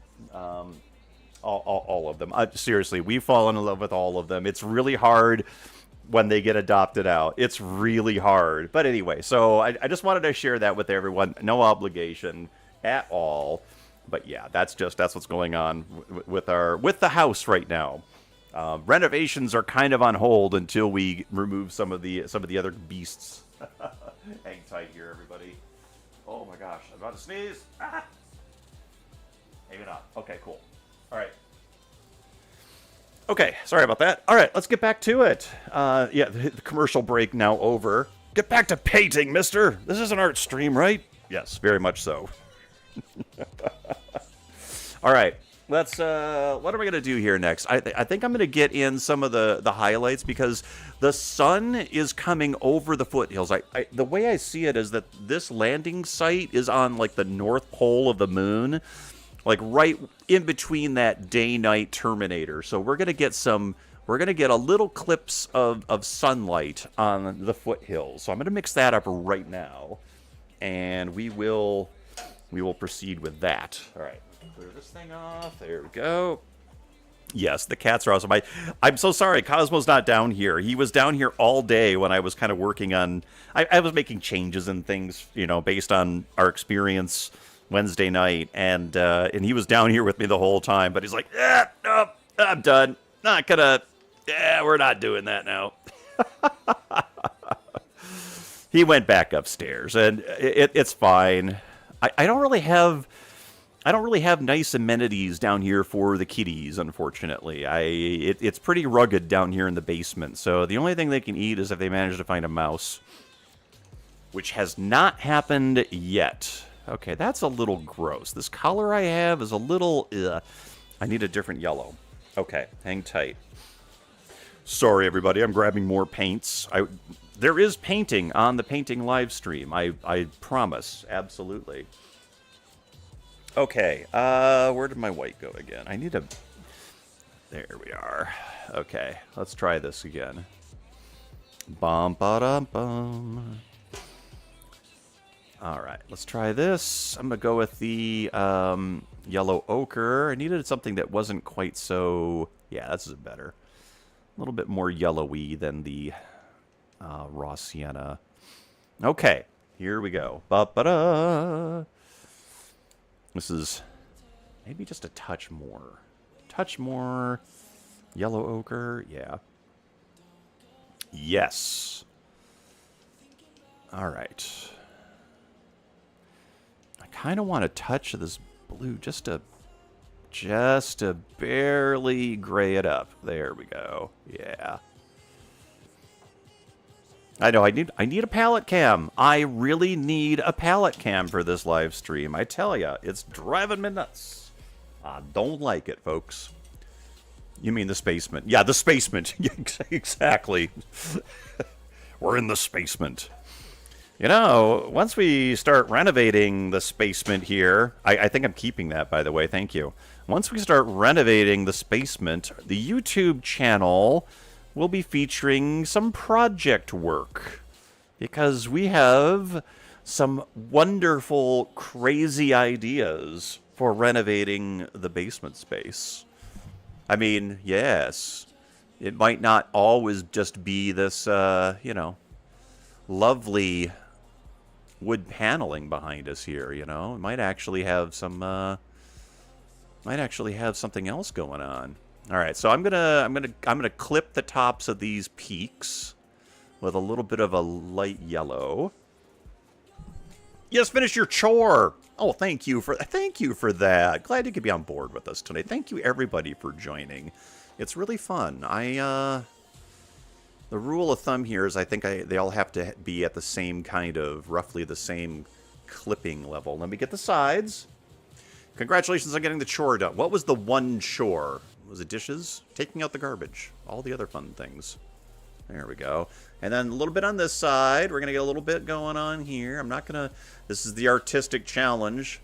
All of them. Seriously, we've fallen in love with all of them. It's really hard when they get adopted out. It's really hard. But anyway, so I just wanted to share that with everyone. No obligation at all. But yeah, that's what's going on with the house right now. Renovations are kind of on hold until we remove some of the other beasts. Hang tight here, everybody. Oh my gosh, I'm about to sneeze. Ah! Maybe not. Okay, cool. All right. Okay, sorry about that. All right, let's get back to it. Yeah, the commercial break now over. Get back to painting, mister. This is an art stream, right? Yes, very much so. All right, let's. What are we gonna do here next? I think I'm gonna get in some of the highlights because the sun is coming over the foothills. The way I see it is that this landing site is on like the north pole of the moon. Like right in between that day-night terminator. So we're gonna get a little clips of sunlight on the foothills. So I'm gonna mix that up right now, and we will proceed with that. All right, clear this thing off. There we go. Yes, the cats are awesome. I'm so sorry, Cosmo's not down here. He was down here all day when I was kind of working on. I was making changes and things, based on our experience Wednesday night, and he was down here with me the whole time, but he's like, no, I'm done. Not gonna Yeah, we're not doing that now. He went back upstairs, and it's fine. I don't really have nice amenities down here for the kitties, unfortunately. It's pretty rugged down here in the basement, so the only thing they can eat is if they manage to find a mouse, which has not happened yet. Okay, that's a little gross. This color I have is a little... I need a different yellow. Okay, hang tight. Sorry, everybody, I'm grabbing more paints. There is painting on the painting live stream. I promise, absolutely. Okay, where did my white go again? I need a... There we are. Okay, let's try this again. Bum-ba-dum-bum. All right, let's try this. I'm going to go with the yellow ochre. I needed something that wasn't quite so... Yeah, this is better. A little bit more yellowy than the raw sienna. Okay, here we go. Ba-ba-da. This is maybe just a touch more. Touch more yellow ochre. Yeah. Yes. All right. I kind of want to touch this blue just to barely gray it up. There we go. Yeah. I know, I need a palette cam. I really need a palette cam for this live stream. I tell ya, it's driving me nuts. I don't like it, folks. You mean the spacement? Yeah, the spacement. Exactly. We're in the spacement. You know, once we start renovating the spacement here, I think I'm keeping that, by the way, thank you. Once we start renovating the spacement, the YouTube channel will be featuring some project work. Because we have some wonderful, crazy ideas for renovating the basement space. I mean, yes, it might not always just be this, you know, lovely wood paneling behind us here, you know. It might actually have some something else going on. All right, so I'm gonna clip the tops of these peaks with a little bit of a light yellow. Yes, finish your chore. Oh, thank you for that. Glad you could be on board with us tonight. Thank you everybody for joining. It's really fun. The rule of thumb here is I think they all have to be at the same kind of, roughly the same clipping level. Let me get the sides. Congratulations on getting the chore done. What was the one chore? Was it dishes? Taking out the garbage. All the other fun things. There we go. And then a little bit on this side. We're going to get a little bit going on here. I'm not going to... This is the artistic challenge.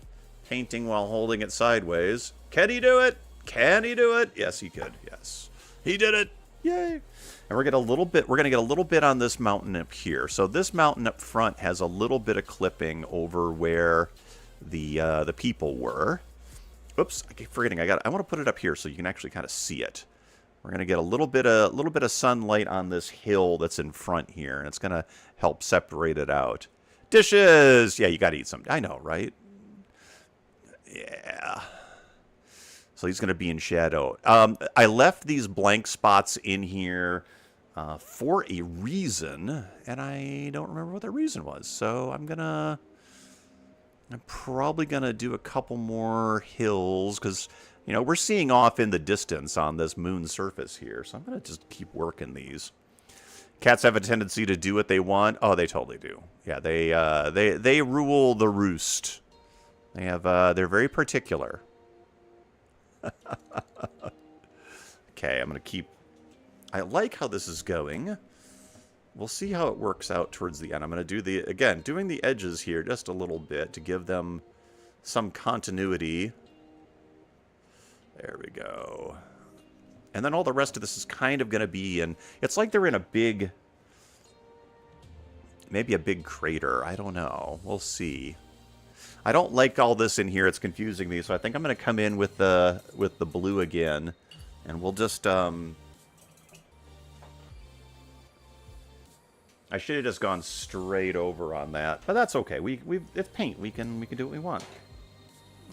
Painting while holding it sideways. Can he do it? Can he do it? Yes, he could. Yes. He did it. Yay. And we're going to get a little bit on this mountain up here. So this mountain up front has a little bit of clipping over where the people were. Oops, I keep forgetting. I want to put it up here so you can actually kind of see it. We're going to get a little bit of sunlight on this hill that's in front here, and it's going to help separate it out. Dishes! Yeah, you got to eat some. I know, right? Yeah. So he's going to be in shadow. I left these blank spots in here for a reason, and I don't remember what the reason was. So I'm probably going to do a couple more hills because, you know, we're seeing off in the distance on this moon surface here. So I'm going to just keep working these. Cats have a tendency to do what they want. Oh, they totally do. Yeah, they rule the roost. They have they're very particular. Okay, I'm going to keep... I like how this is going. We'll see how it works out towards the end. I'm going to do doing the edges here just a little bit to give them some continuity. There we go. And then all the rest of this is kind of going to be in... It's like they're in a big... Maybe a big crater. I don't know. We'll see. I don't like all this in here. It's confusing me. So I think I'm going to come in with the blue again. And we'll just... I should have just gone straight over on that. But that's okay. It's paint. We can do what we want.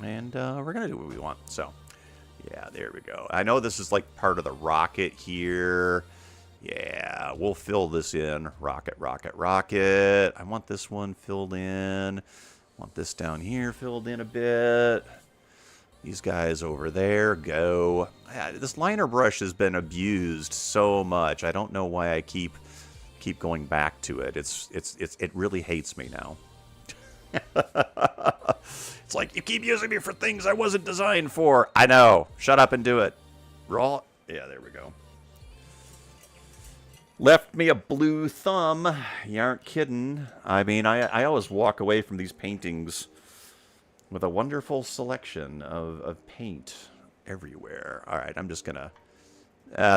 And we're going to do what we want. So... Yeah, there we go. I know this is like part of the rocket here. Yeah, we'll fill this in. Rocket, rocket, rocket. I want this one filled in. I want this down here filled in a bit. These guys over there, go. Yeah, this liner brush has been abused so much. I don't know why I keep going back to it. It really hates me now. It's like, you keep using me for things I wasn't designed for. I know. Shut up and do it. Raw. Yeah, there we go. Left me a blue thumb. You aren't kidding. I mean, I always walk away from these paintings with a wonderful selection of paint everywhere. All right, I'm just going to...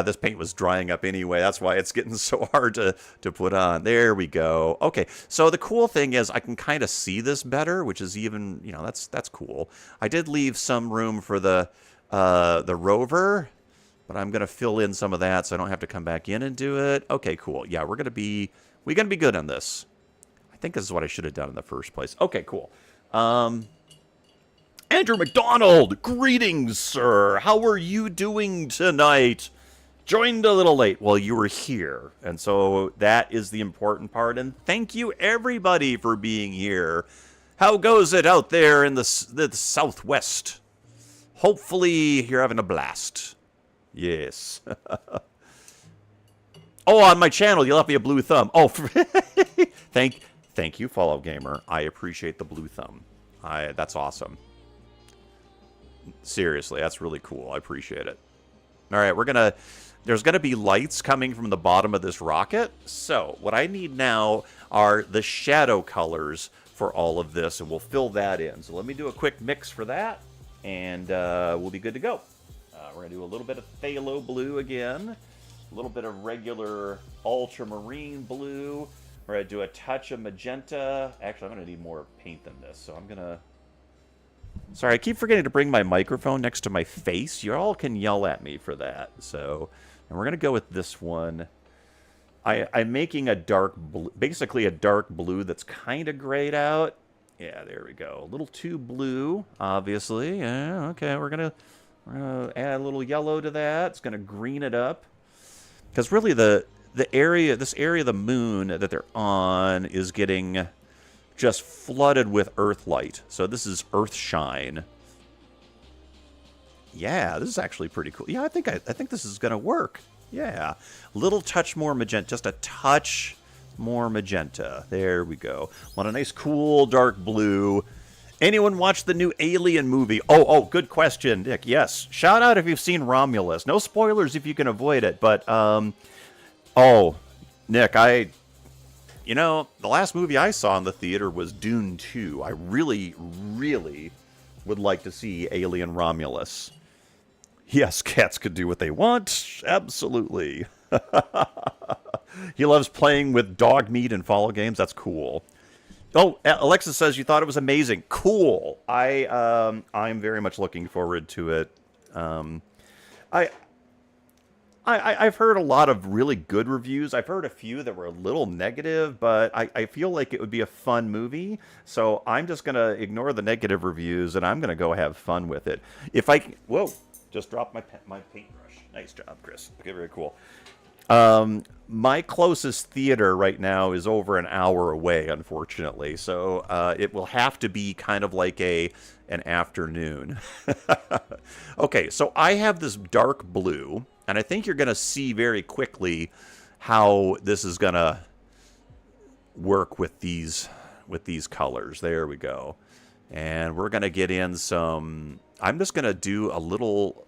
this paint was drying up anyway. That's why it's getting so hard to put on. There we go. Okay, so the cool thing is I can kind of see this better, which is even, you know, that's cool. I did leave some room for the rover, but I'm going to fill in some of that so I don't have to come back in and do it. Okay, cool. Yeah, we're going to be good on this. I think this is what I should have done in the first place. Okay, cool. Andrew McDonald, greetings, sir. How are you doing tonight? Joined a little late. Well, you were here, and so that is the important part. And thank you, everybody, for being here. How goes it out there in the Southwest? Hopefully, you're having a blast. Yes. Oh, on my channel, you left me a blue thumb. Oh, thank you, Fallout Gamer. I appreciate the blue thumb. That's awesome. Seriously, that's really cool. I appreciate it. All right, there's gonna be lights coming from the bottom of this rocket. So what I need now are the shadow colors for all of this, and we'll fill that in. So let me do a quick mix for that, and we'll be good to go. We're gonna do a little bit of phthalo blue again, a little bit of regular ultramarine blue. We're gonna do a touch of magenta. Actually, I'm gonna need more paint than this, so I'm gonna... Sorry, I keep forgetting to bring my microphone next to my face. You all can yell at me for that. So, and we're going to go with this one. I'm making a dark blue, basically a dark blue that's kind of grayed out. Yeah, there we go. A little too blue, obviously. Yeah, okay, we're gonna add a little yellow to that. It's going to green it up. Because really this area of the moon that they're on is getting... just flooded with earth light. So this is earth shine. Yeah, this is actually pretty cool. Yeah, I think this is gonna work. Yeah, a little touch more magenta, just a touch more magenta. There we go. Want a nice cool dark blue. Anyone watch the new Alien movie? Oh, good question, Dick. Yes, shout out if you've seen Romulus. No spoilers if you can avoid it. But oh, Nick, you know, the last movie I saw in the theater was Dune 2. I really, really would like to see Alien Romulus. Yes, cats could do what they want. Absolutely. He loves playing with dog meat and follow games. That's cool. Oh, Alexa says you thought it was amazing. Cool. I'm very much looking forward to it. I've heard a lot of really good reviews. I've heard a few that were a little negative, but I feel like it would be a fun movie. So I'm just going to ignore the negative reviews, and I'm going to go have fun with it. If I can... Whoa, just dropped my paintbrush. Nice job, Chris. Okay, very cool. My closest theater right now is over an hour away, unfortunately. So it will have to be kind of like an afternoon. Okay, so I have this dark blue... And I think you're going to see very quickly how this is going to work with these colors. There we go. And we're going to get in some... I'm just going to do a little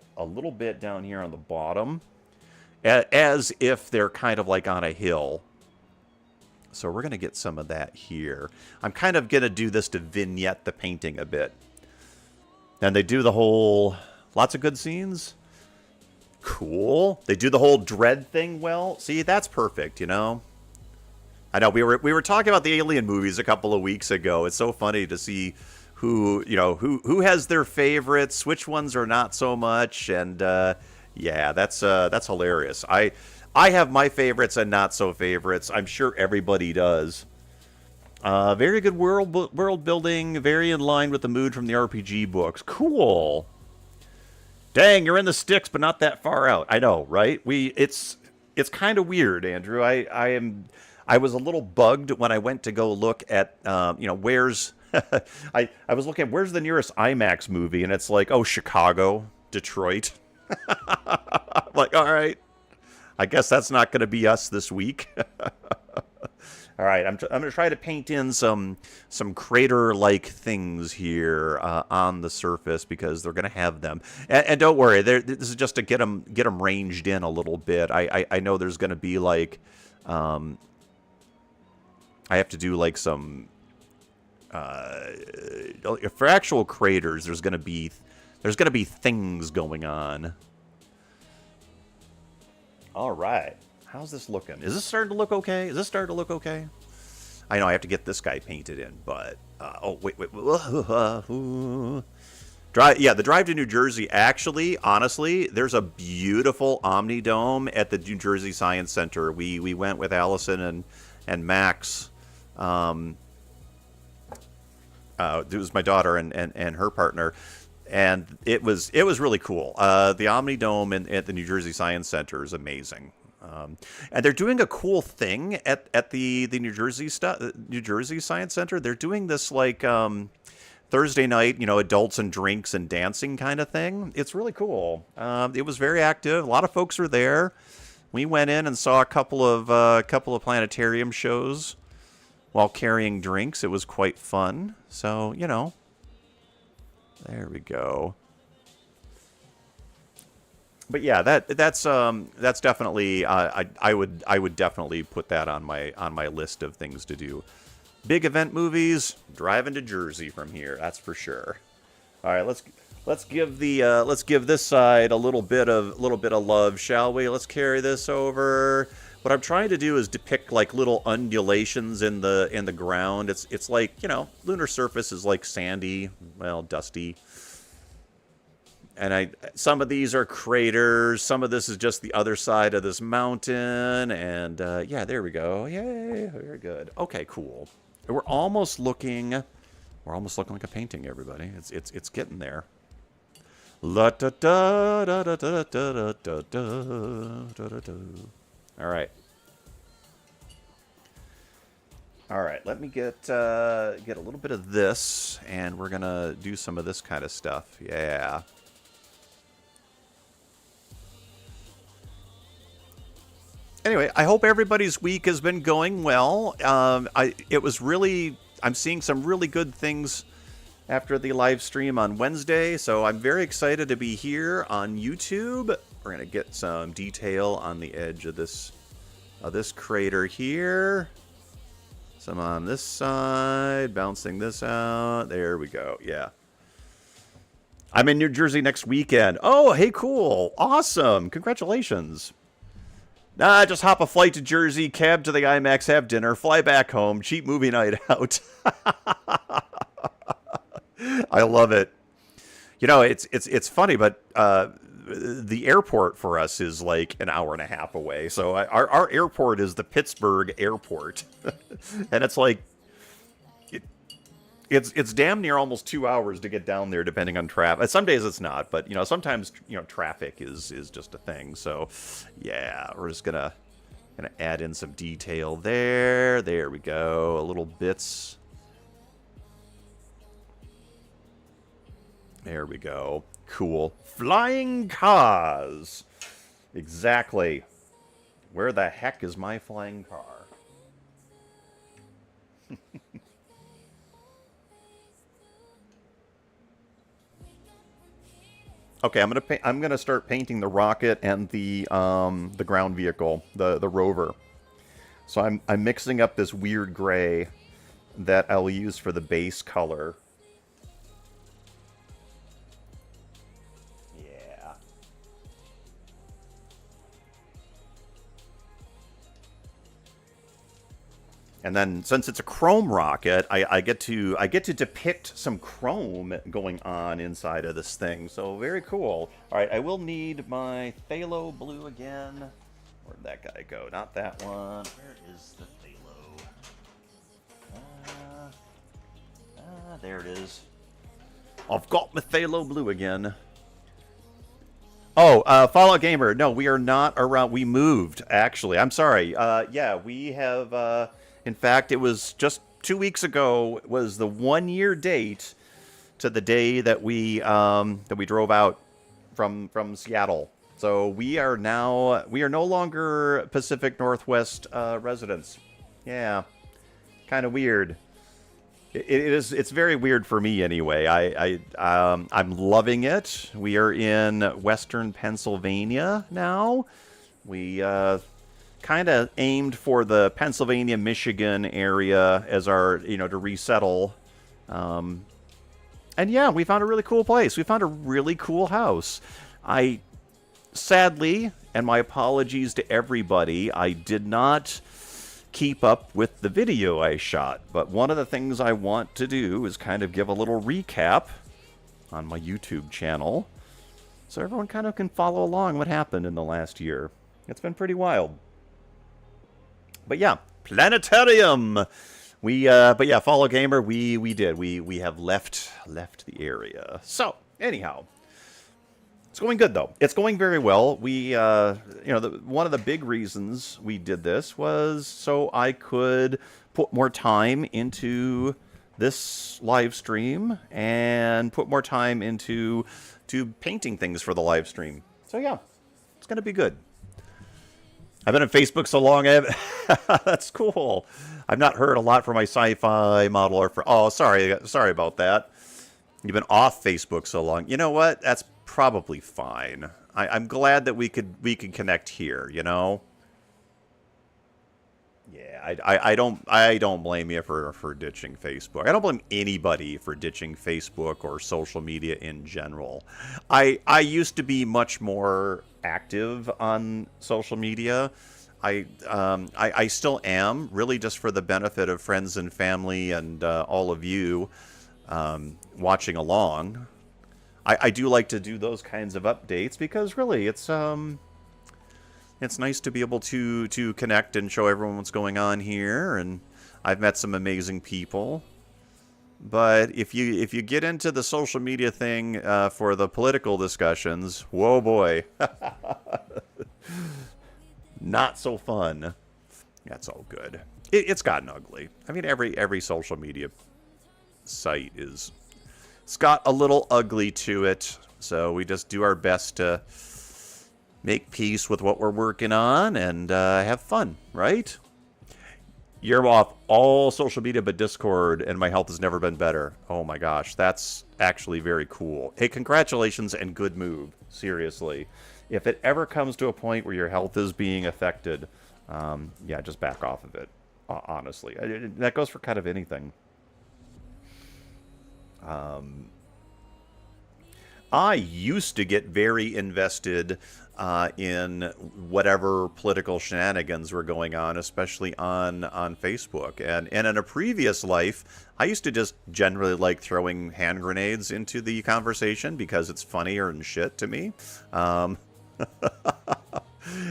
bit down here on the bottom, as if they're kind of like on a hill. So we're going to get some of that here. I'm kind of going to do this to vignette the painting a bit. And they do the whole... Lots of good scenes. Cool. They do the whole dread thing well. See, that's perfect, you know? I know we were talking about the Alien movies a couple of weeks ago. It's so funny to see who has their favorites, which ones are not so much, and yeah, that's hilarious. I have my favorites and not so favorites. I'm sure everybody does. Very good world building, very in line with the mood from the RPG books. Cool. Dang, you're in the sticks, but not that far out. I know, right? It's kind of weird, Andrew. I was a little bugged when I went to go look at where's I was looking at where's the nearest IMAX movie, and it's like, oh, Chicago, Detroit. I'm like, all right, I guess that's not going to be us this week. All right, I'm going to try to paint in some crater-like things here on the surface because they're going to have them. And don't worry, this is just to get them ranged in a little bit. I know there's going to be like, I have to do like some for actual craters. There's going to be things going on. All right. How's this looking? Is this starting to look okay? I know I have to get this guy painted in, but oh wait. The drive to New Jersey. Actually, honestly, there's a beautiful Omni Dome at the New Jersey Science Center. We went with Allison and Max. It was my daughter and her partner. And it was really cool. The Omni Dome at the New Jersey Science Center is amazing. And they're doing a cool thing at the New Jersey Science Center. They're doing this like Thursday night, adults and drinks and dancing kind of thing. It's really cool. It was very active. A lot of folks were there. We went in and saw a couple of planetarium shows while carrying drinks. It was quite fun. So there we go. But yeah, that's definitely I would definitely put that on my list of things to do. Big event movies, driving to Jersey from here, that's for sure. All right, let's give this side a little bit of love, shall we? Let's carry this over. What I'm trying to do is depict like little undulations in the ground. It's like, lunar surface is like sandy, well, dusty. And some of these are craters. Some of this is just the other side of this mountain. And yeah, there we go. Yay, very good. Okay, cool. We're almost looking like a painting, everybody. It's getting there. La da da da da da da da da da. All right. All right, let me get a little bit of this, and we're gonna do some of this kind of stuff. Yeah. Anyway, I hope everybody's week has been going well. I'm seeing some really good things after the live stream on Wednesday, so I'm very excited to be here on YouTube. We're gonna get some detail on the edge of this crater here. Some on this side, bouncing this out. There we go. Yeah. I'm in New Jersey next weekend. Oh, hey, cool. Awesome. Congratulations. Nah, just hop a flight to Jersey, cab to the IMAX, have dinner, fly back home, cheap movie night out. I love it. It's funny, but the airport for us is like an hour and a half away. So our airport is the Pittsburgh airport, and it's like it's damn near almost 2 hours to get down there, depending on traffic. Some days it's not, but sometimes traffic is just a thing. So yeah, we're just gonna add in some detail there. There we go, a little bits. There we go. Cool. Flying cars. Exactly. Where the heck is my flying car? Okay, I'm gonna start painting the rocket and the ground vehicle, the rover. So I'm mixing up this weird gray that I'll use for the base color. And then, since it's a chrome rocket, I get to depict some chrome going on inside of this thing. So very cool. All right, I will need my phthalo blue again. Where'd that guy go? Not that one. Where is the phthalo? There it is. I've got my phthalo blue again. Oh, Fallout Gamer. No, we are not around. We moved, actually. I'm sorry. Yeah, we have. In fact, it was just 2 weeks ago. Was the 1 year date to the day that we drove out from Seattle. So we are no longer Pacific Northwest residents. Yeah, kind of weird. It's very weird for me anyway. I'm loving it. We are in Western Pennsylvania now. We kind of aimed for the Pennsylvania Michigan area as our to resettle. And yeah, we found a really cool place. We found a really cool house. I sadly, and my apologies to everybody, I did not keep up with the video I shot. But one of the things I want to do is kind of give a little recap on my YouTube channel so everyone kind of can follow along what happened in the last year. It's been pretty wild. But yeah, planetarium. But yeah, Follow Gamer, we did. We have left the area. So anyhow, it's going good though. It's going very well. We one of the big reasons we did this was so I could put more time into this live stream and put more time into painting things for the live stream. So yeah, it's gonna be good. I've been on Facebook so long. That's cool. I've not heard a lot from my sci-fi modeler for. Oh, sorry about that. You've been off Facebook so long. You know what? That's probably fine. I'm glad that we could connect here. Yeah, I don't blame you for ditching Facebook. I don't blame anybody for ditching Facebook or social media in general. I used to be much more active on social media. I still am, really just for the benefit of friends and family and all of you watching along. I do like to do those kinds of updates because really it's nice to be able to connect and show everyone what's going on here, and I've met some amazing people. But if you get into the social media thing for the political discussions, whoa boy. Not so fun. That's all good. It's gotten ugly. I mean, every social media site it's got a little ugly to it. So we just do our best to make peace with what we're working on and have fun, right? You're off all social media but Discord, and my health has never been better. Oh my gosh, that's actually very cool. Hey, congratulations and good move. Seriously. If it ever comes to a point where your health is being affected, yeah, just back off of it, honestly. That goes for kind of anything. I used to get very invested in whatever political shenanigans were going on, especially on Facebook. And in a previous life, I used to just generally like throwing hand grenades into the conversation because it's funnier and shit to me.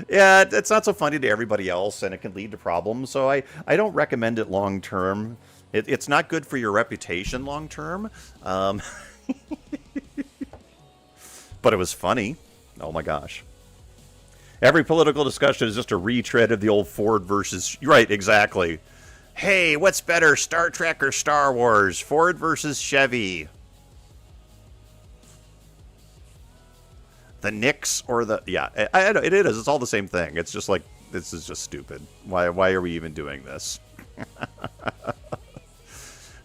Yeah, it's not so funny to everybody else, and it can lead to problems. So I don't recommend it long term. It's not good for your reputation long term. But it was funny. Oh my gosh. Every political discussion is just a retread of the old Ford versus... Right, exactly. Hey, what's better, Star Trek or Star Wars? Ford versus Chevy. The Knicks or the... Yeah, I know, it is. It's all the same thing. It's just like, this is just stupid. Why are we even doing this?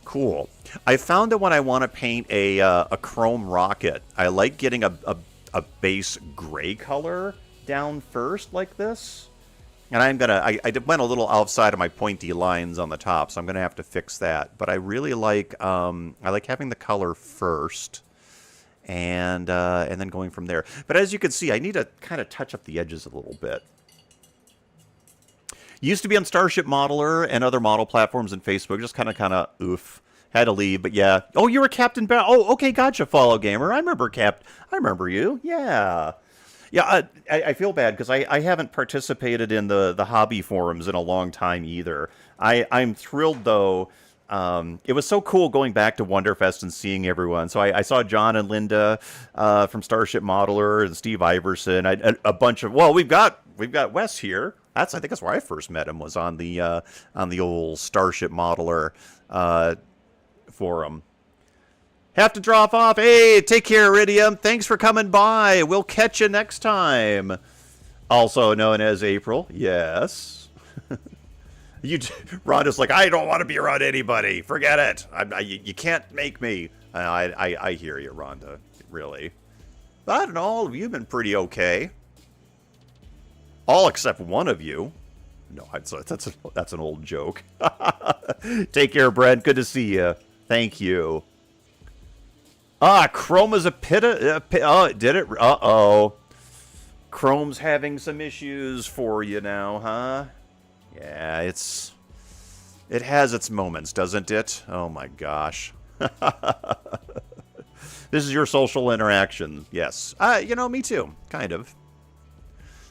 Cool. I found that when I want to paint a chrome rocket, I like getting a base gray color down first like this. And I went a little outside of my pointy lines on the top, so I'm going to have to fix that. But I really like having the color first and then going from there. But as you can see, I need to kind of touch up the edges a little bit. Used to be on Starship Modeler and other model platforms and Facebook. Just kind of oof. Had to leave, but yeah. Oh, you were Captain Bell. Oh, okay, gotcha, Follow Gamer. I remember you. Yeah. Yeah, I feel bad because I haven't participated in the hobby forums in a long time either. I'm thrilled, though, it was so cool going back to Wonderfest and seeing everyone. So I saw John and Linda from Starship Modeler and Steve Iverson. A bunch of we've got Wes here. I think that's where I first met him, was on the old Starship Modeler forum. Have to drop off. Hey, take care, Iridium. Thanks for coming by. We'll catch you next time. Also known as April. Yes. Rhonda's like, I don't want to be around anybody. Forget it. You can't make me. I hear you, Rhonda. Really. I don't know. All of you have been pretty okay. All except one of you. No, that's an old joke. Take care, Brent. Good to see you. Thank you. Chroma's a pit. Did it? Uh-oh. Chrome's having some issues for you now, huh? Yeah, it has its moments, doesn't it? Oh my gosh. This is your social interaction. Yes. Me too. Kind of.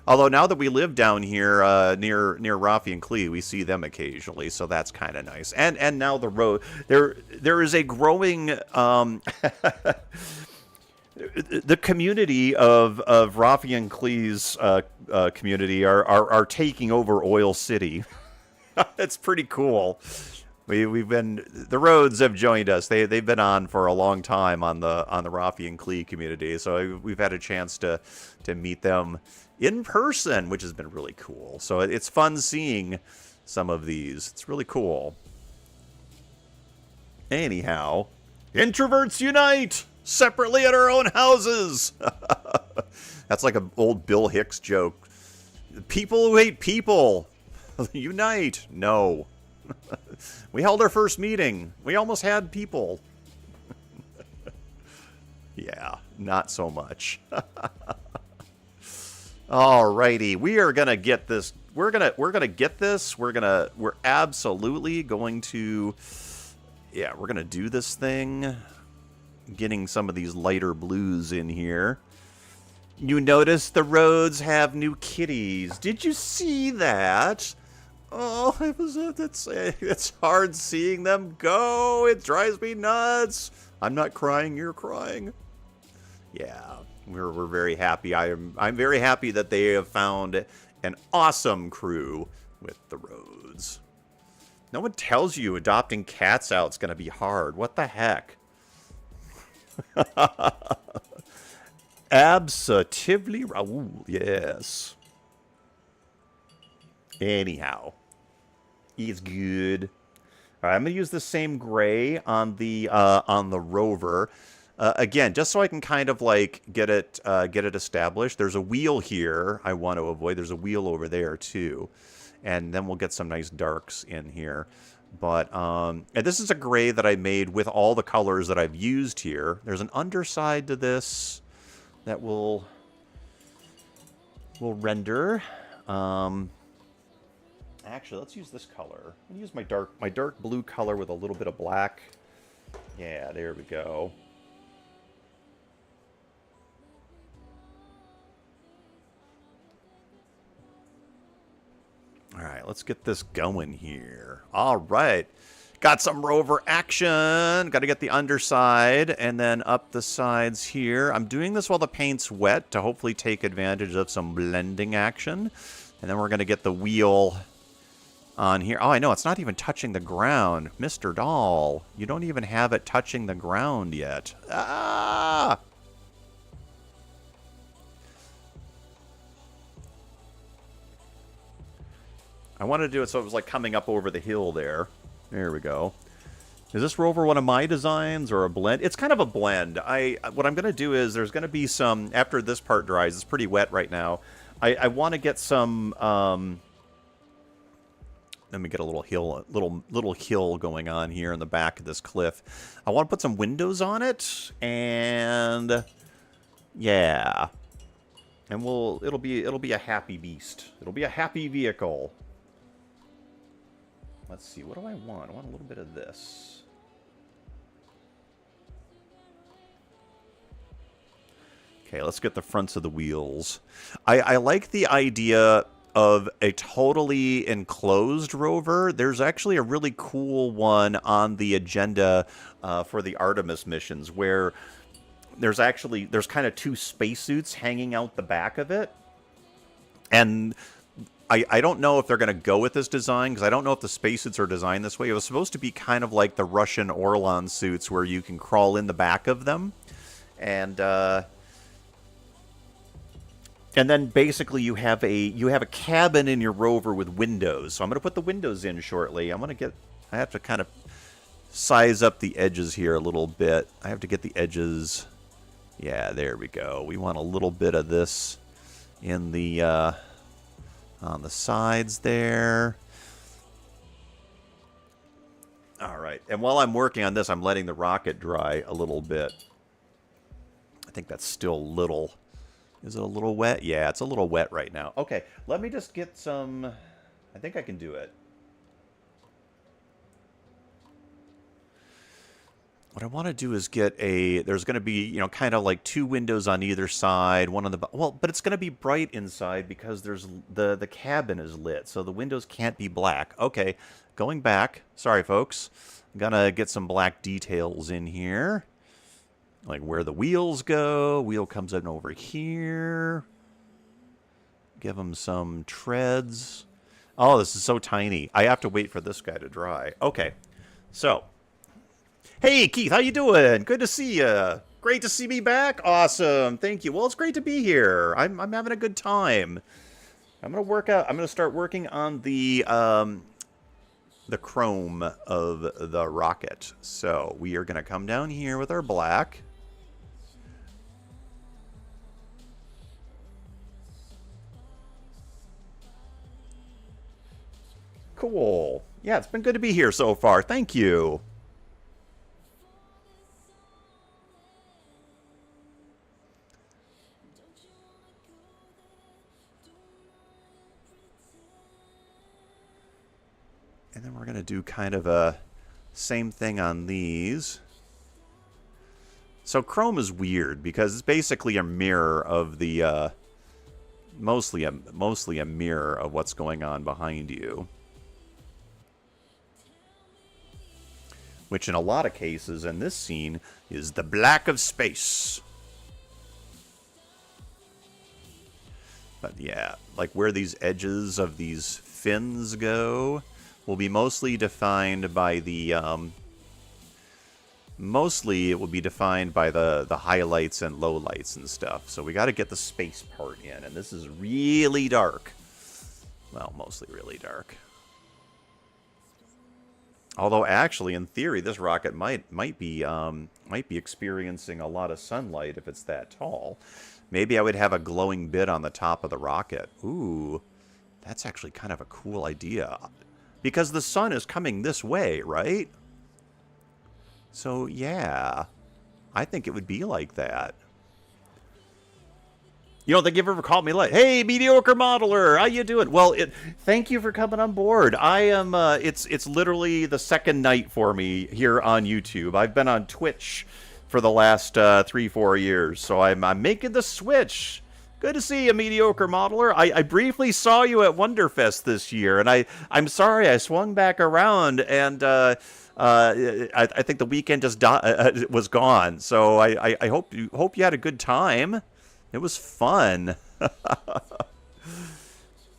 Although now that we live down here near Rafi and Clee, we see them occasionally, so that's kind of nice. And now the road there is a growing the community of Rafi and Clee's community are taking over Oil City. It's pretty cool. The Rhodes have joined us. They've been on for a long time on the Rafi and Clee community, so we've had a chance to meet them in person, which has been really cool. So it's fun seeing some of these. It's really cool. Anyhow, introverts unite separately at our own houses. That's like an old Bill Hicks joke. People who hate people unite. No. We held our first meeting. We almost had people. Yeah, not so much. Alrighty, we are gonna get this. We're get this. We're absolutely going to. Yeah, we're gonna do this thing. Getting some of these lighter blues in here. You notice the roads have new kitties. Did you see that? Oh, it's hard seeing them go. It drives me nuts. I'm not crying. You're crying. Yeah, we're very happy. I'm very happy that they have found an awesome crew with the roads. No one tells you adopting cats out is going to be hard. What the heck? Absolutely. Ooh, yes. Anyhow, he's good. All right, I'm gonna use the same gray on the rover. Again, just so I can kind of like get it established. There's a wheel here I want to avoid. There's a wheel over there too, and then we'll get some nice darks in here. But and this is a gray that I made with all the colors that I've used here. There's an underside to this that will render. Actually, let's use this color. I'm gonna use my dark blue color with a little bit of black. Yeah, there we go. All right, let's get this going here. All right. Got some rover action. Got to get the underside and then up the sides here. I'm doing this while the paint's wet to hopefully take advantage of some blending action. And then we're going to get the wheel on here. Oh, I know. It's not even touching the ground. Mr. Doll, you don't even have it touching the ground yet. Ah! I wanted to do it so it was like coming up over the hill there. There we go. Is this rover one of my designs or a blend? It's kind of a blend. What I'm going to do is there's going to be some, after this part dries, it's pretty wet right now. I want to get some, let me get a little hill, little hill going on here in the back of this cliff. I want to put some windows on it, and yeah. And it'll be a happy beast. It'll be a happy vehicle. Let's see, what do I want? I want a little bit of this. Okay, let's get the fronts of the wheels. I like the idea of a totally enclosed rover. There's actually a really cool one on the agenda for the Artemis missions where there's kind of two spacesuits hanging out the back of it. And I don't know if they're going to go with this design, because I don't know if the spacesuits are designed this way. It was supposed to be kind of like the Russian Orlan suits, where you can crawl in the back of them. And then basically you have a cabin in your rover with windows. So I'm going to put the windows in shortly. I have to kind of size up the edges here a little bit. I have to get the edges. Yeah, there we go. We want a little bit of this in the on the sides there. All right. And while I'm working on this, I'm letting the rocket dry a little bit. I think that's still a little... Is it a little wet? Yeah, it's a little wet right now. Okay, let me just get some... I think I can do it. What I want to do is get a... There's going to be, you know, kind of like two windows on either side. One on the... Well, but it's going to be bright inside because there's the cabin is lit, so the windows can't be black. Okay, going back. Sorry, folks. I'm going to get some black details in here. Like where the wheels go. Wheel comes in over here. Give them some treads. Oh, this is so tiny. I have to wait for this guy to dry. Okay, so... Hey, Keith, how you doing? Good to see you. Great to see me back. Awesome. Thank you. Well, it's great to be here. I'm having a good time. I'm gonna start working on the chrome of the rocket. So we are gonna come down here with our black. Cool. Yeah, it's been good to be here so far. Thank you. And then we're going to do kind of a same thing on these. So chrome is weird because it's basically a mirror of the mostly a mirror of what's going on behind you. Which in a lot of cases in this scene is the black of space. But yeah, like where these edges of these fins go will be mostly defined by the mostly it will be defined by the highlights and lowlights and stuff. So we got to get the space part in, and this is really dark. Well, mostly really dark. Although actually, in theory, this rocket might be experiencing a lot of sunlight if it's that tall. Maybe I would have a glowing bit on the top of the rocket. Ooh, that's actually kind of a cool idea. Because the sun is coming this way, right? So, yeah. I think it would be like that. You don't think you've ever called me late? Hey, mediocre modeler, how you doing? Well, thank you for coming on board. I am, it's literally the second night for me here on YouTube. I've been on Twitch for the last 3-4 years, so I'm making the switch. Good to see you, mediocre modeler. I briefly saw you at Wonderfest this year, and I'm sorry I swung back around, and I think the weekend just was gone. So I hope you had a good time. It was fun.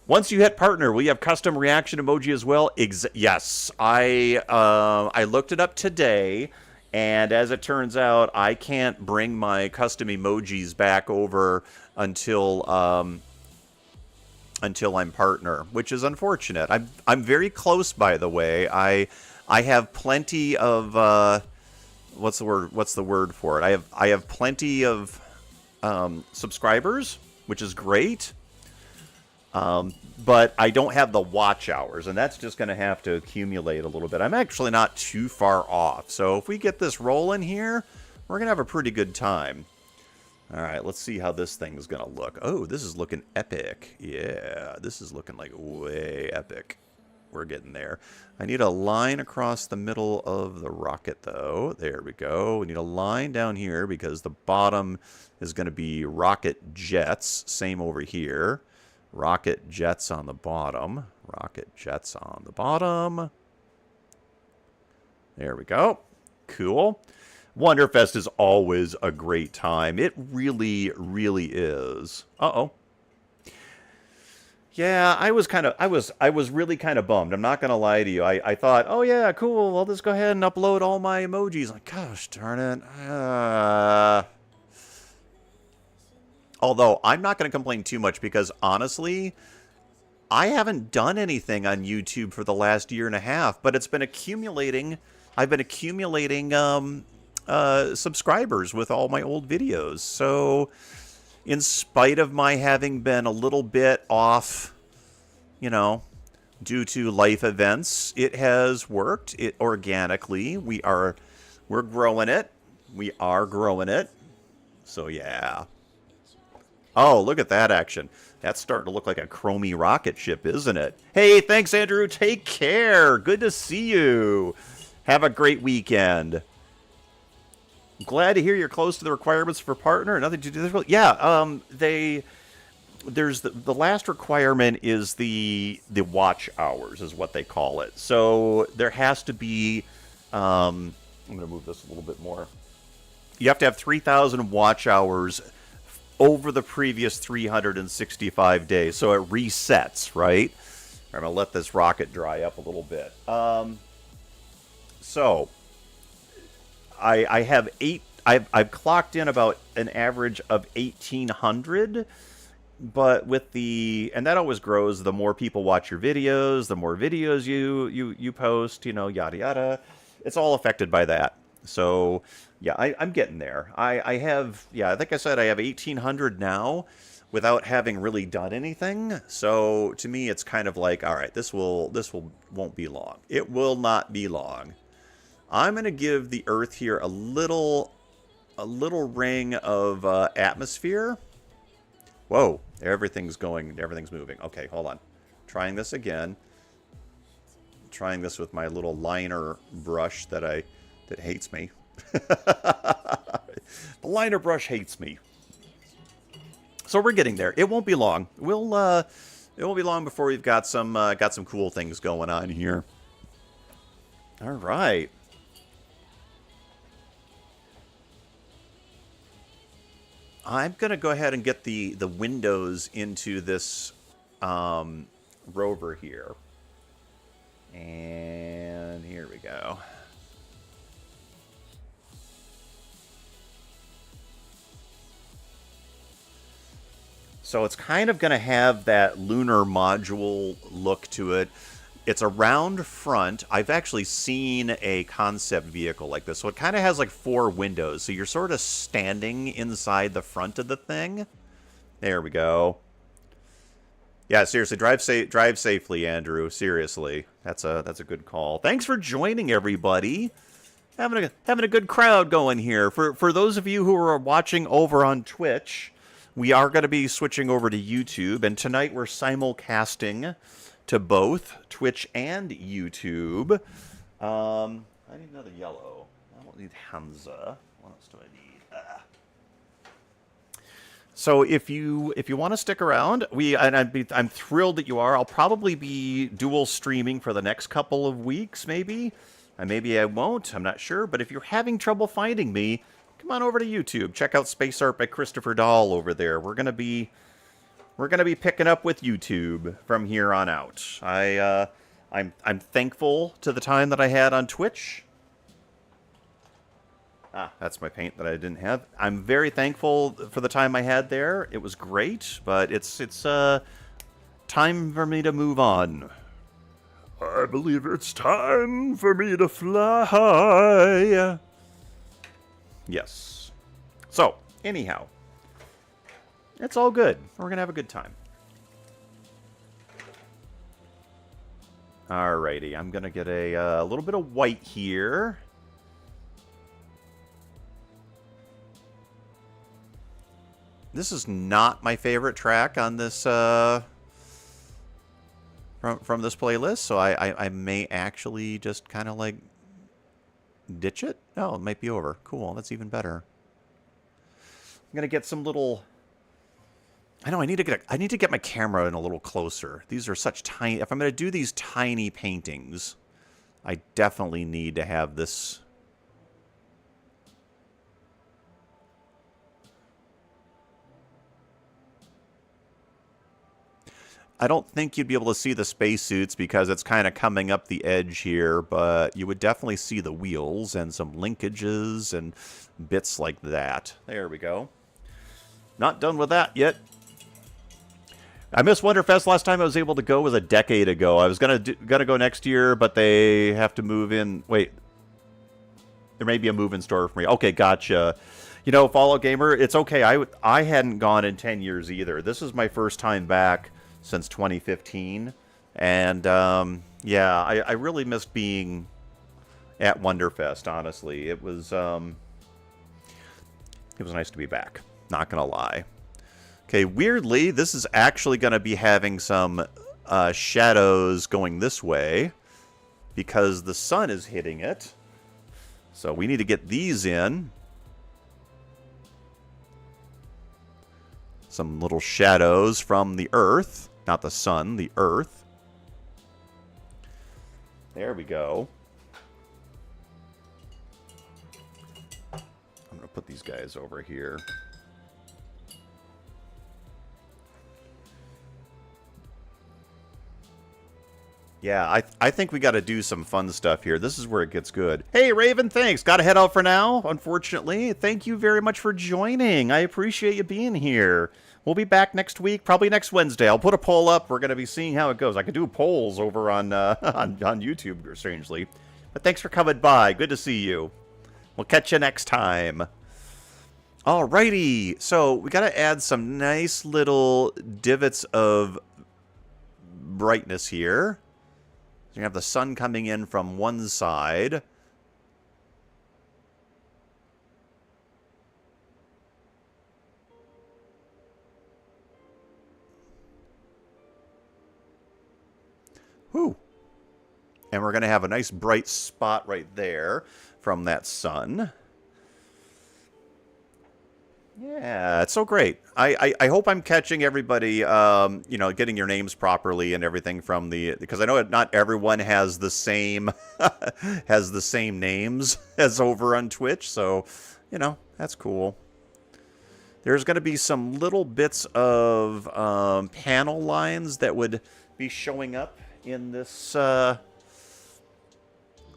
Once you hit partner, will you have custom reaction emoji as well? Yes, I looked it up today. And as it turns out, I can't bring my custom emojis back over until I'm partner, which is unfortunate. I'm very close, by the way. I have plenty of what's the word for it? I have plenty of subscribers, which is great. But I don't have the watch hours, and that's just going to have to accumulate a little bit. I'm actually not too far off. So if we get this rolling here, we're going to have a pretty good time. All right, let's see how this thing's going to look. Oh, this is looking epic. Yeah, this is looking like way epic. We're getting there. I need a line across the middle of the rocket, though. There we go. We need a line down here because the bottom is going to be rocket jets. Same over here. Rocket jets on the bottom. Rocket jets on the bottom. There we go. Cool. Wonderfest is always a great time. It really, really is. Uh-oh. Yeah, I was really kind of bummed. I'm not gonna lie to you. I thought, oh yeah, cool. I'll just go ahead and upload all my emojis. Like, gosh darn it. Although I'm not gonna complain too much because honestly, I haven't done anything on YouTube for the last year and a half, but it's been accumulating. I've been accumulating subscribers with all my old videos. So, in spite of my having been a little bit off, you know, due to life events, it has worked. It organically. We're growing it. We are growing it. So yeah. Oh, look at that action. That's starting to look like a chromey rocket ship, isn't it? Hey, thanks, Andrew. Take care. Good to see you. Have a great weekend. Glad to hear you're close to the requirements for partner. Nothing to do this. Yeah, there's the last requirement is the watch hours is what they call it. So there has to be. I'm going to move this a little bit more. You have to have 3,000 watch hours over the previous 365 days. So it resets, right? I'm going to let this rocket dry up a little bit. So I have I've clocked in about an average of 1,800, but and that always grows. The more people watch your videos, the more videos you post, yada yada. It's all affected by that. So yeah, I'm getting there. I have, like I said, I have 1,800 now without having really done anything. So to me, it's kind of like, all right, this won't be long. It will not be long. I'm going to give the Earth here a little ring of atmosphere. Whoa, everything's moving. Okay, hold on. Trying this again. Trying this with my little liner brush that hates me. The liner brush hates me. So we're getting there. It won't be long. It won't be long before we've got some cool things going on here. All right. I'm going to go ahead and get the windows into this rover here. And here we go. So it's kind of going to have that lunar module look to it. It's a round front. I've actually seen a concept vehicle like this. So it kind of has like 4 windows. So you're sort of standing inside the front of the thing. There we go. Yeah, seriously, drive safely, Andrew. Seriously. That's a good call. Thanks for joining, everybody. Having a good crowd going here. For those of you who are watching over on Twitch, we are going to be switching over to YouTube, and tonight we're simulcasting to both Twitch and YouTube. I need another yellow. I don't need Hansa. What else do I need? So if you want to stick around, I'm thrilled that you are. I'll probably be dual streaming for the next couple of weeks, maybe. Maybe I won't. I'm not sure. But if you're having trouble finding me, come on over to YouTube. Check out Space Art by Christopher Dahl over there. We're gonna be picking up with YouTube from here on out. I'm thankful to the time that I had on Twitch. That's my paint that I didn't have. I'm very thankful for the time I had there. It was great, but it's time for me to move on. I believe it's time for me to fly. Yes. So, anyhow, it's all good. We're going to have a good time. Alrighty, I'm going to get a little bit of white here. This is not my favorite track on this from this playlist, so I may actually just kind of like ditch it. Oh, it might be over. Cool, that's even better. I'm gonna get some little I know I need to get my camera in a little closer. These are such tiny. If I'm going to do these tiny paintings, I definitely need to have this. I don't think you'd be able to see the spacesuits because it's kind of coming up the edge here, but you would definitely see the wheels and some linkages and bits like that. There we go. Not done with that yet. I missed Wonderfest. Last time I was able to go was a decade ago. I was gonna go next year, but they have to move in. Wait, there may be a move in store for me. Okay, gotcha. You know, Fallout Gamer, it's okay. I hadn't gone in 10 years either. This is my first time back since 2015, and yeah, I really missed being at Wonderfest. Honestly, it was nice to be back. Not gonna lie. Okay, weirdly, this is actually going to be having some shadows going this way because the sun is hitting it. So we need to get these in. Some little shadows from the Earth. Not the sun, the Earth. There we go. I'm going to put these guys over here. Yeah, I think we got to do some fun stuff here. This is where it gets good. Hey, Raven, thanks. Got to head out for now, unfortunately. Thank you very much for joining. I appreciate you being here. We'll be back next week, probably next Wednesday. I'll put a poll up. We're going to be seeing how it goes. I could do polls over on, on YouTube, strangely. But thanks for coming by. Good to see you. We'll catch you next time. Alrighty. So we got to add some nice little divots of brightness here. So you have the sun coming in from one side. Whew. And we're going to have a nice bright spot right there from that sun. Yeah, it's so great. I hope I'm catching everybody, you know, getting your names properly and everything from the, because I know not everyone has the same names as over on Twitch, so you know that's cool. There's going to be some little bits of panel lines that would be showing up in this.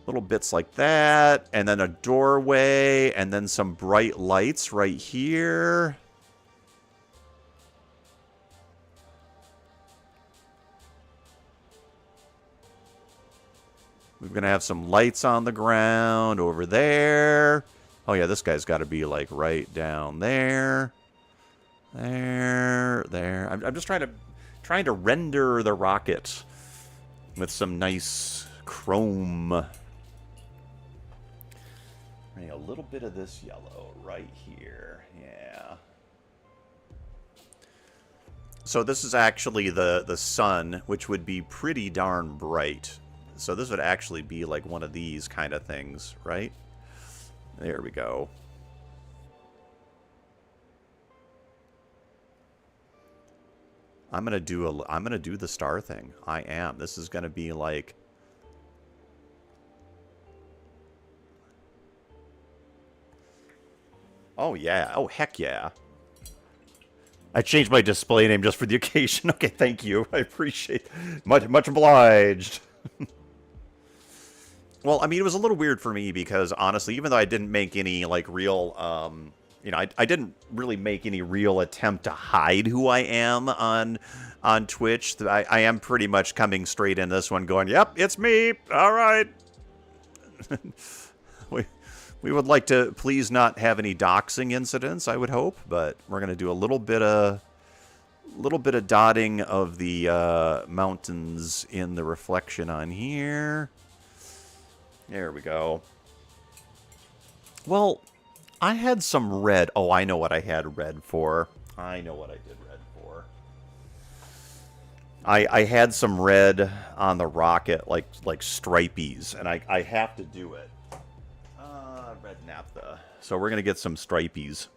Little bits like that, and then a doorway, and then some bright lights right here. We're going to have some lights on the ground over there. Oh yeah, this guy's got to be like right down there. There. I'm just trying to render the rocket with some nice chrome. A little bit of this yellow right here. Yeah. So this is actually the sun, which would be pretty darn bright. So this would actually be like one of these kind of things, right? There we go. I'm gonna do the star thing. I am. This is gonna be like. Oh, yeah. Oh, heck yeah. I changed my display name just for the occasion. Okay, thank you. I appreciate it. Much obliged. Well, I mean, it was a little weird for me because, honestly, even though I didn't make any, like, real, you know, I didn't really make any real attempt to hide who I am on Twitch. I am pretty much coming straight in this one going, yep, it's me. All right. We would like to please not have any doxing incidents, I would hope, but we're going to do a little bit of dotting of the mountains in the reflection on here. There we go. Well, I had some red. Oh, I know what I had red for. I know what I did red for. I had some red on the rocket, like stripies, and I have to do it. Red naphtha. So we're going to get some stripies.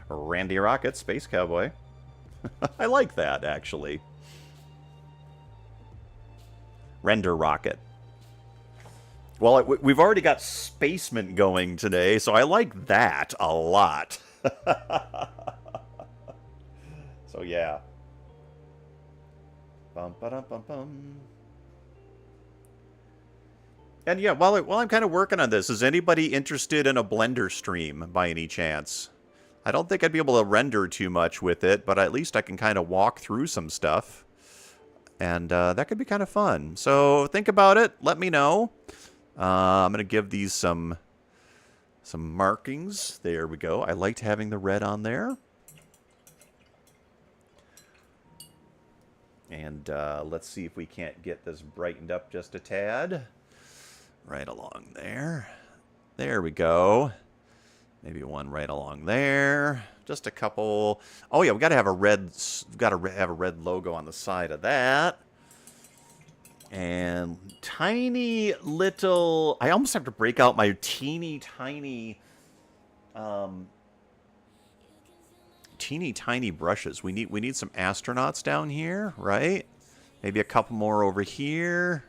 Randy Rocket, Space Cowboy. I like that, actually. Render rocket. Well, we've already got Spacement going today, so I like that a lot. So, yeah. Bum, ba-dum, bum, bum. And yeah, while I'm kind of working on this, is anybody interested in a Blender stream by any chance? I don't think I'd be able to render too much with it, but at least I can kind of walk through some stuff. And that could be kind of fun. So think about it. Let me know. I'm going to give these some markings. There we go. I liked having the red on there. And let's see if we can't get this brightened up just a tad. Right along there. There we go. Maybe one right along there. Just a couple. Oh yeah, we got to have a red. Got to have a red logo on the side of that. And tiny little. I almost have to break out my teeny tiny brushes. We need some astronauts down here, right? Maybe a couple more over here.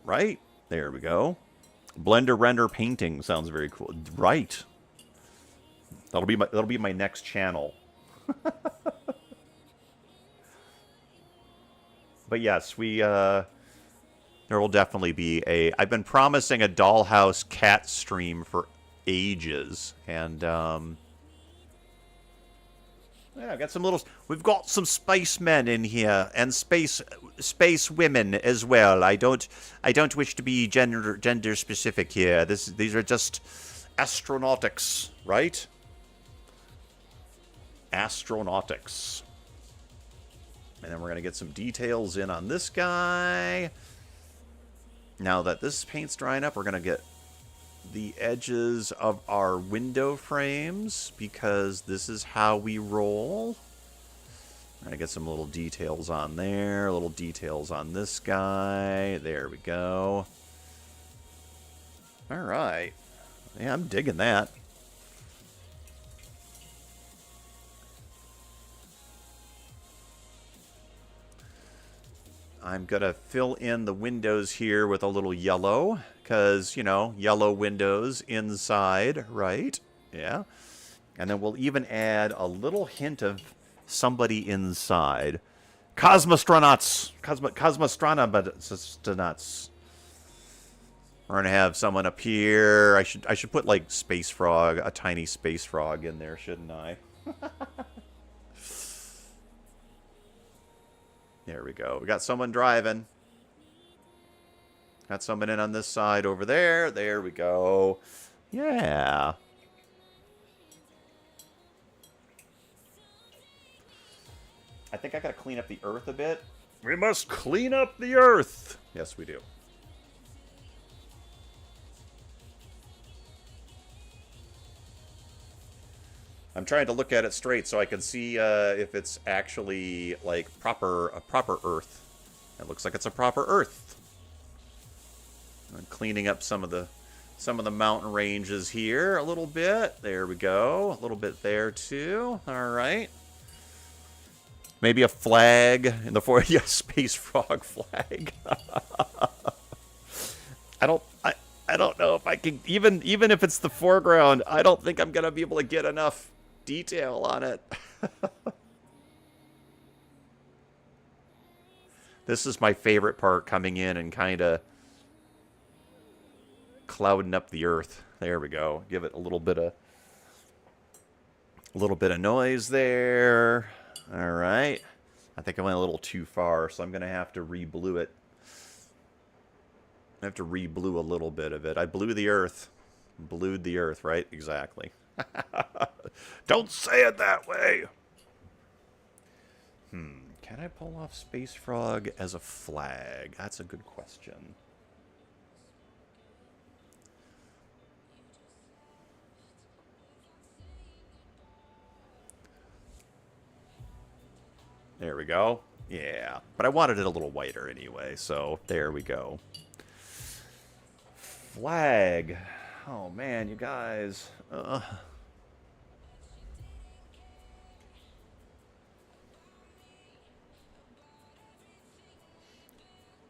Right? There we go. Blender render painting sounds very cool. Right. That'll be my next channel. But yes, there will definitely be I've been promising a Dollhouse cat stream for ages, and yeah, I got we've got some spacemen in here and space women as well. I don't wish to be gender specific here. These are just astronautics, right? Astronautics. And then we're going to get some details in on this guy. Now that this paint's drying up, we're going to get the edges of our window frames, because this is how we roll. I'm going to get some little details on there, little details on this guy. There we go. All right. Yeah, I'm digging that. I'm going to fill in the windows here with a little yellow, because, you know, yellow windows inside, right? Yeah. And then we'll even add a little hint of somebody inside. Cosmostronauts. Cosmostronauts. We're going to have someone up here. I should put, like, Space Frog, a tiny Space Frog in there, shouldn't I? There we go. We got someone driving. Got someone in on this side over there. There we go. Yeah. I think I gotta clean up the earth a bit. We must clean up the earth. Yes, we do. I'm trying to look at it straight so I can see if it's actually like a proper Earth. It looks like it's a proper Earth. I'm cleaning up some of the mountain ranges here a little bit. There we go. A little bit there too. All right. Maybe a flag in the yeah, Space Frog flag. I don't know if I can even if it's the foreground. I don't think I'm gonna be able to get enough detail on it. This is my favorite part, coming in and kind of clouding up the earth. There we go. Give it a little bit of noise there. All right. I think I went a little too far, so I'm going to have to re-blue it. I have to re-blue a little bit of it. I blew the earth. Blued the earth, right? Exactly. Don't say it that way. Can I pull off Space Frog as a flag? That's a good question. There we go. Yeah, but I wanted it a little whiter anyway, so there we go. Flag. Oh man, you guys.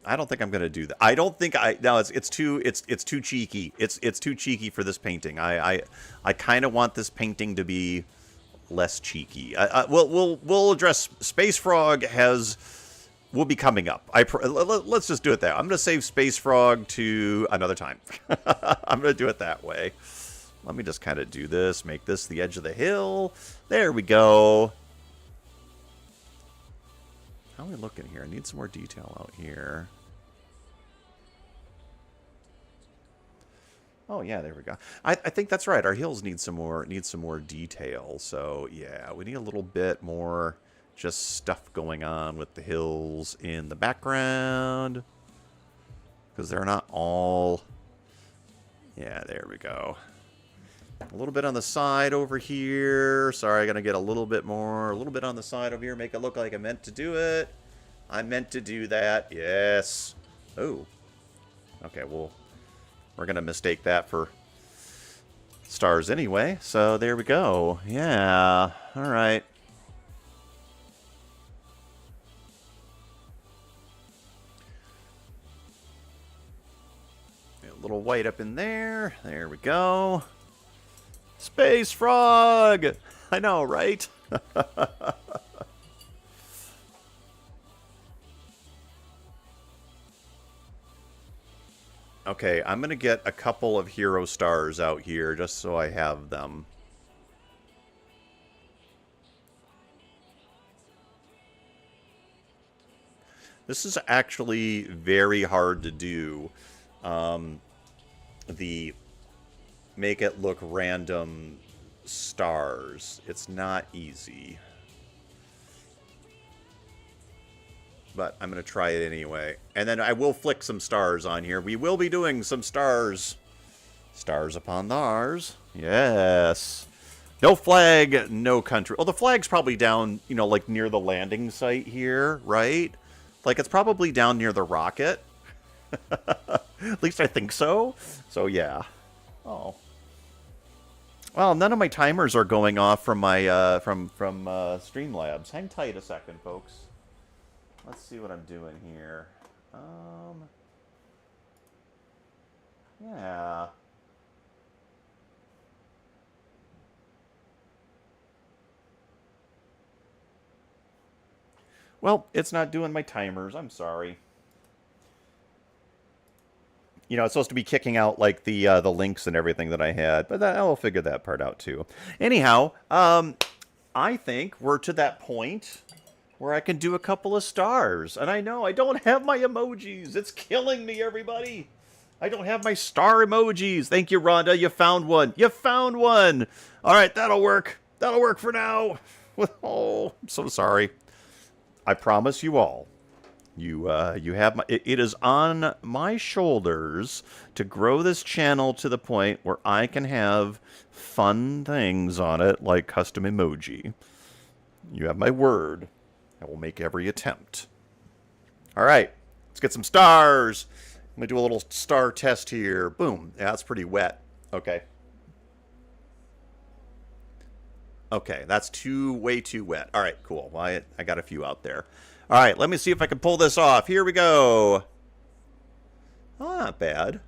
I don't think I'm gonna do that. I don't think I no. It's too cheeky. It's too cheeky for this painting. I kind of want this painting to be less cheeky. We'll address Space Frog will be coming up. Let's just do it there. I'm gonna save Space Frog to another time. I'm gonna do it that way. Let me just kind of do this. Make this the edge of the hill. There we go. How are we looking here? I need some more detail out here. Oh yeah, there we go. I think that's right. Our hills need some more detail. So yeah, we need a little bit more just stuff going on with the hills in the background, because they're not all. Yeah, there we go. A little bit on the side over here. Sorry, I'm gonna get a little bit on the side over here. Make it look like I meant to do it. I meant to do that. Yes. Oh. Okay, well, we're gonna mistake that for stars anyway. So there we go. Yeah. All right. A little white up in there. There we go. Space Frog! I know, right? Okay, I'm going to get a couple of hero stars out here just so I have them. This is actually very hard to do. The make it look random stars. It's not easy. But I'm going to try it anyway. And then I will flick some stars on here. We will be doing some stars. Stars upon the R's. Yes. No flag, no country. Oh, the flag's probably down, you know, like near the landing site here, right? Like it's probably down near the rocket. At least I think so. So yeah. Oh. Well, none of my timers are going off from my from Streamlabs. Hang tight a second, folks. Let's see what I'm doing here. Yeah. Well, it's not doing my timers. I'm sorry. You know, it's supposed to be kicking out like the links and everything that I had, but I'll figure that part out too. Anyhow, I think we're to that point where I can do a couple of stars, and I know I don't have my emojis. It's killing me, everybody. I don't have my star emojis. Thank you, Rhonda. You found one. You found one. All right, that'll work. That'll work for now. Oh, I'm so sorry. I promise you all. You have my. It is on my shoulders to grow this channel to the point where I can have fun things on it, like custom emoji. You have my word. I will make every attempt. All right, let's get some stars. I'm gonna do a little star test here. Boom. Yeah, that's pretty wet. Okay. Okay, that's way too wet. All right, cool. Well, I got a few out there. All right, let me see if I can pull this off. Here we go. Oh, not bad.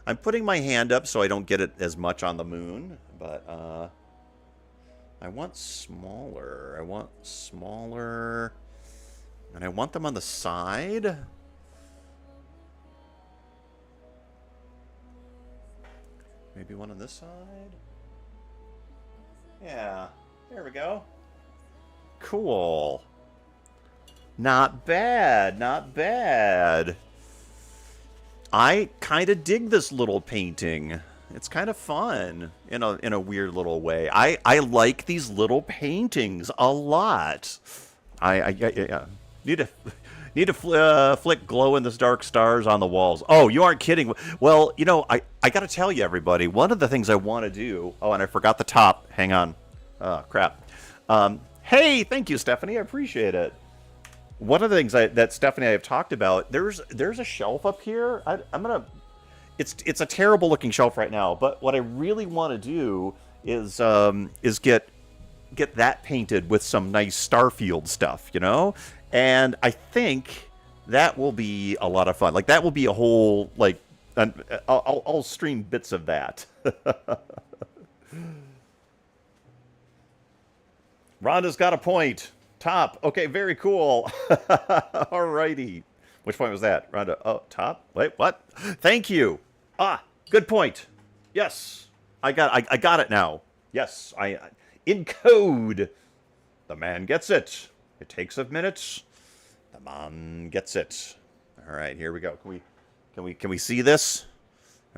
I'm putting my hand up so I don't get it as much on the moon, but I want smaller. And I want them on the side. Maybe one on this side. Yeah, there we go. Cool. Not bad, not bad. I kind of dig this little painting. It's kind of fun in a weird little way. I like these little paintings a lot. I need to flick glow in the dark stars on the walls. Oh, you aren't kidding. Well, you know, I got to tell you, everybody, one of the things I want to do. Oh, and I forgot the top. Hang on. Oh, crap. Hey, thank you, Stephanie. I appreciate it. One of the things that Stephanie and I have talked about, there's a shelf up here. I'm gonna. It's a terrible looking shelf right now, but what I really want to do is get that painted with some nice Starfield stuff, you know. And I think That will be a lot of fun. Like that will be a whole like. I'll stream bits of that. Rhonda's got a point. Top. Okay, very cool. Alrighty. Which point was that? Rhonda. Oh, top. Wait, what? Thank you. Ah, good point. Yes, I got it now. Yes, I in code. The man gets it. It takes a minute. The man gets it. All right, here we go. Can we see this?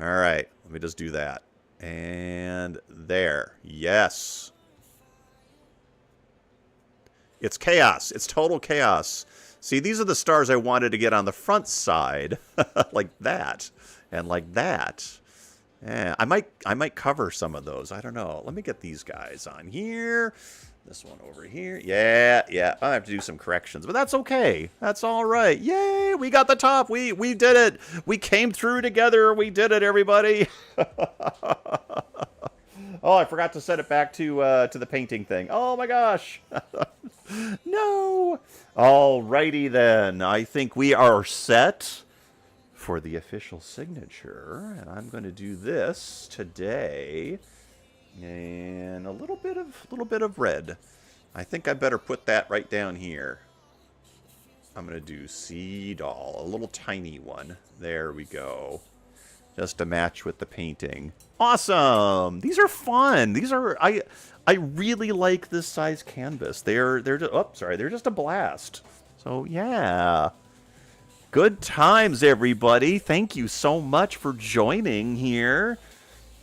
All right, let me just do that. And there. Yes. It's chaos. It's total chaos. See, these are the stars I wanted to get on the front side, like that, and like that. Yeah, I might cover some of those. I don't know. Let me get these guys on here. This one over here. Yeah. I have to do some corrections, but that's okay. That's all right. Yay! We got the top. We did it. We came through together. We did it, everybody. Oh, I forgot to set it back to the painting thing. Oh my gosh. No. Alrighty then. I think we are set for the official signature, and I'm going to do this today. And a little bit of red. I think I better put that right down here. I'm going to do Sea Doll, a little tiny one. There we go. Just to match with the painting. Awesome. These are fun. These are I really like this size canvas. They're just a blast. So yeah. Good times, everybody. Thank you so much for joining here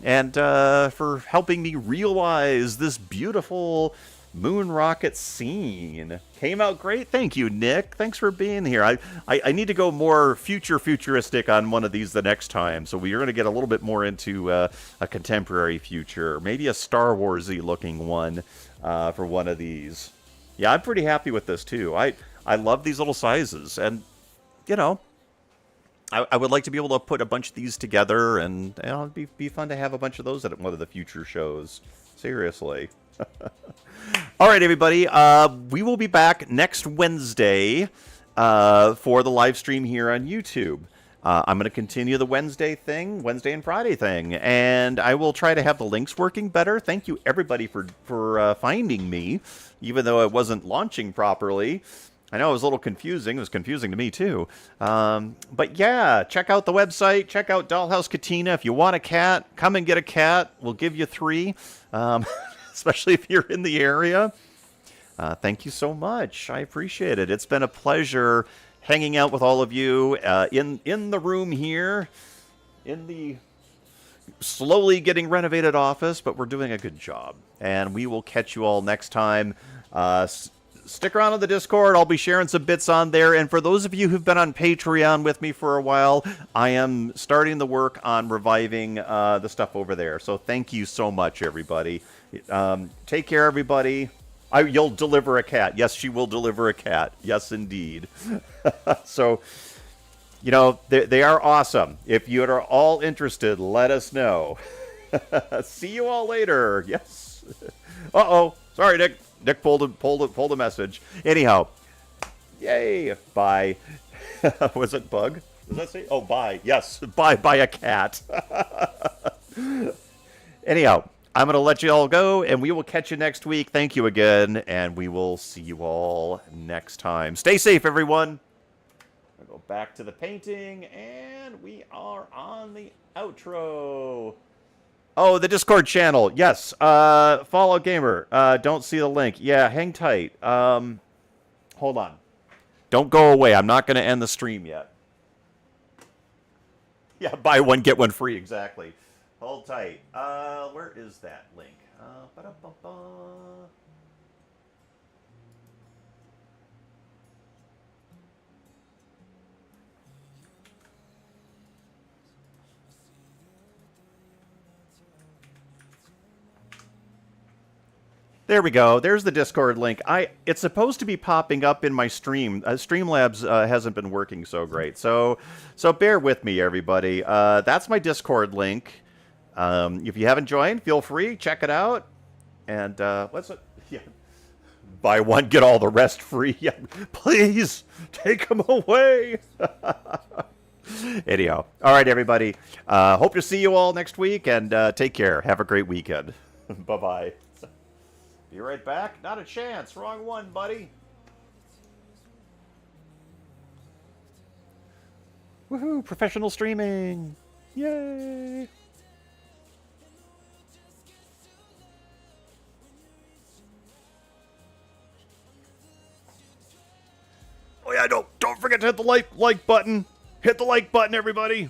and for helping me realize this beautiful moon rocket scene. Came out great. Thank you, Nick. Thanks for being here. I need to go more futuristic on one of these the next time. So we are going to get a little bit more into a contemporary future. Maybe a Star Wars-y looking one for one of these. Yeah, I'm pretty happy with this, too. I love these little sizes. And, you know, I would like to be able to put a bunch of these together. And it'd be fun to have a bunch of those at one of the future shows. Seriously. All right, everybody. We will be back next Wednesday for the live stream here on YouTube. I'm going to continue the Wednesday and Friday thing, and I will try to have the links working better. Thank you, everybody, for finding me, even though it wasn't launching properly. I know it was a little confusing. It was confusing to me, too. But yeah, check out the website. Check out Dollhouse Katina. If you want a cat, come and get a cat. We'll give you 3. Especially if you're in the area. Thank you so much. I appreciate it. It's been a pleasure hanging out with all of you in the room here, in the slowly getting renovated office, but we're doing a good job. And we will catch you all next time. Stick around on the Discord. I'll be sharing some bits on there. And for those of you who've been on Patreon with me for a while, I am starting the work on reviving the stuff over there. So thank you so much, everybody. Take care, everybody. You'll deliver a cat. Yes, she will deliver a cat. Yes, indeed. So, you know, they are awesome. If you are all interested, let us know. See you all later. Yes. Uh-oh. Sorry, Nick. Nick pulled a message. Anyhow, yay. Bye. Was it bug? Does that say? Oh, bye. Yes. Bye a cat. Anyhow. I'm going to let you all go, and we will catch you next week. Thank you again, and we will see you all next time. Stay safe, everyone. I'll go back to the painting, and we are on the outro. Oh, the Discord channel. Yes. Fallout Gamer. Don't see the link. Yeah, hang tight. Hold on. Don't go away. I'm not going to end the stream yet. Yeah, buy one, get one free. Exactly. Hold tight. Where is that link? Ba-da-ba-ba. There we go. There's the Discord link. It's supposed to be popping up in my stream. Streamlabs hasn't been working so great. So bear with me, everybody. That's my Discord link. If you haven't joined, feel free, check it out. And let's Buy one, get all the rest free. Yeah, please take them away. Anyhow, all right, everybody. Hope to see you all next week, and take care. Have a great weekend. Bye-bye. Be right back. Not a chance. Wrong one, buddy. Woohoo! Professional streaming. Yay! Oh yeah, don't forget to hit the like button. Hit the like button, everybody.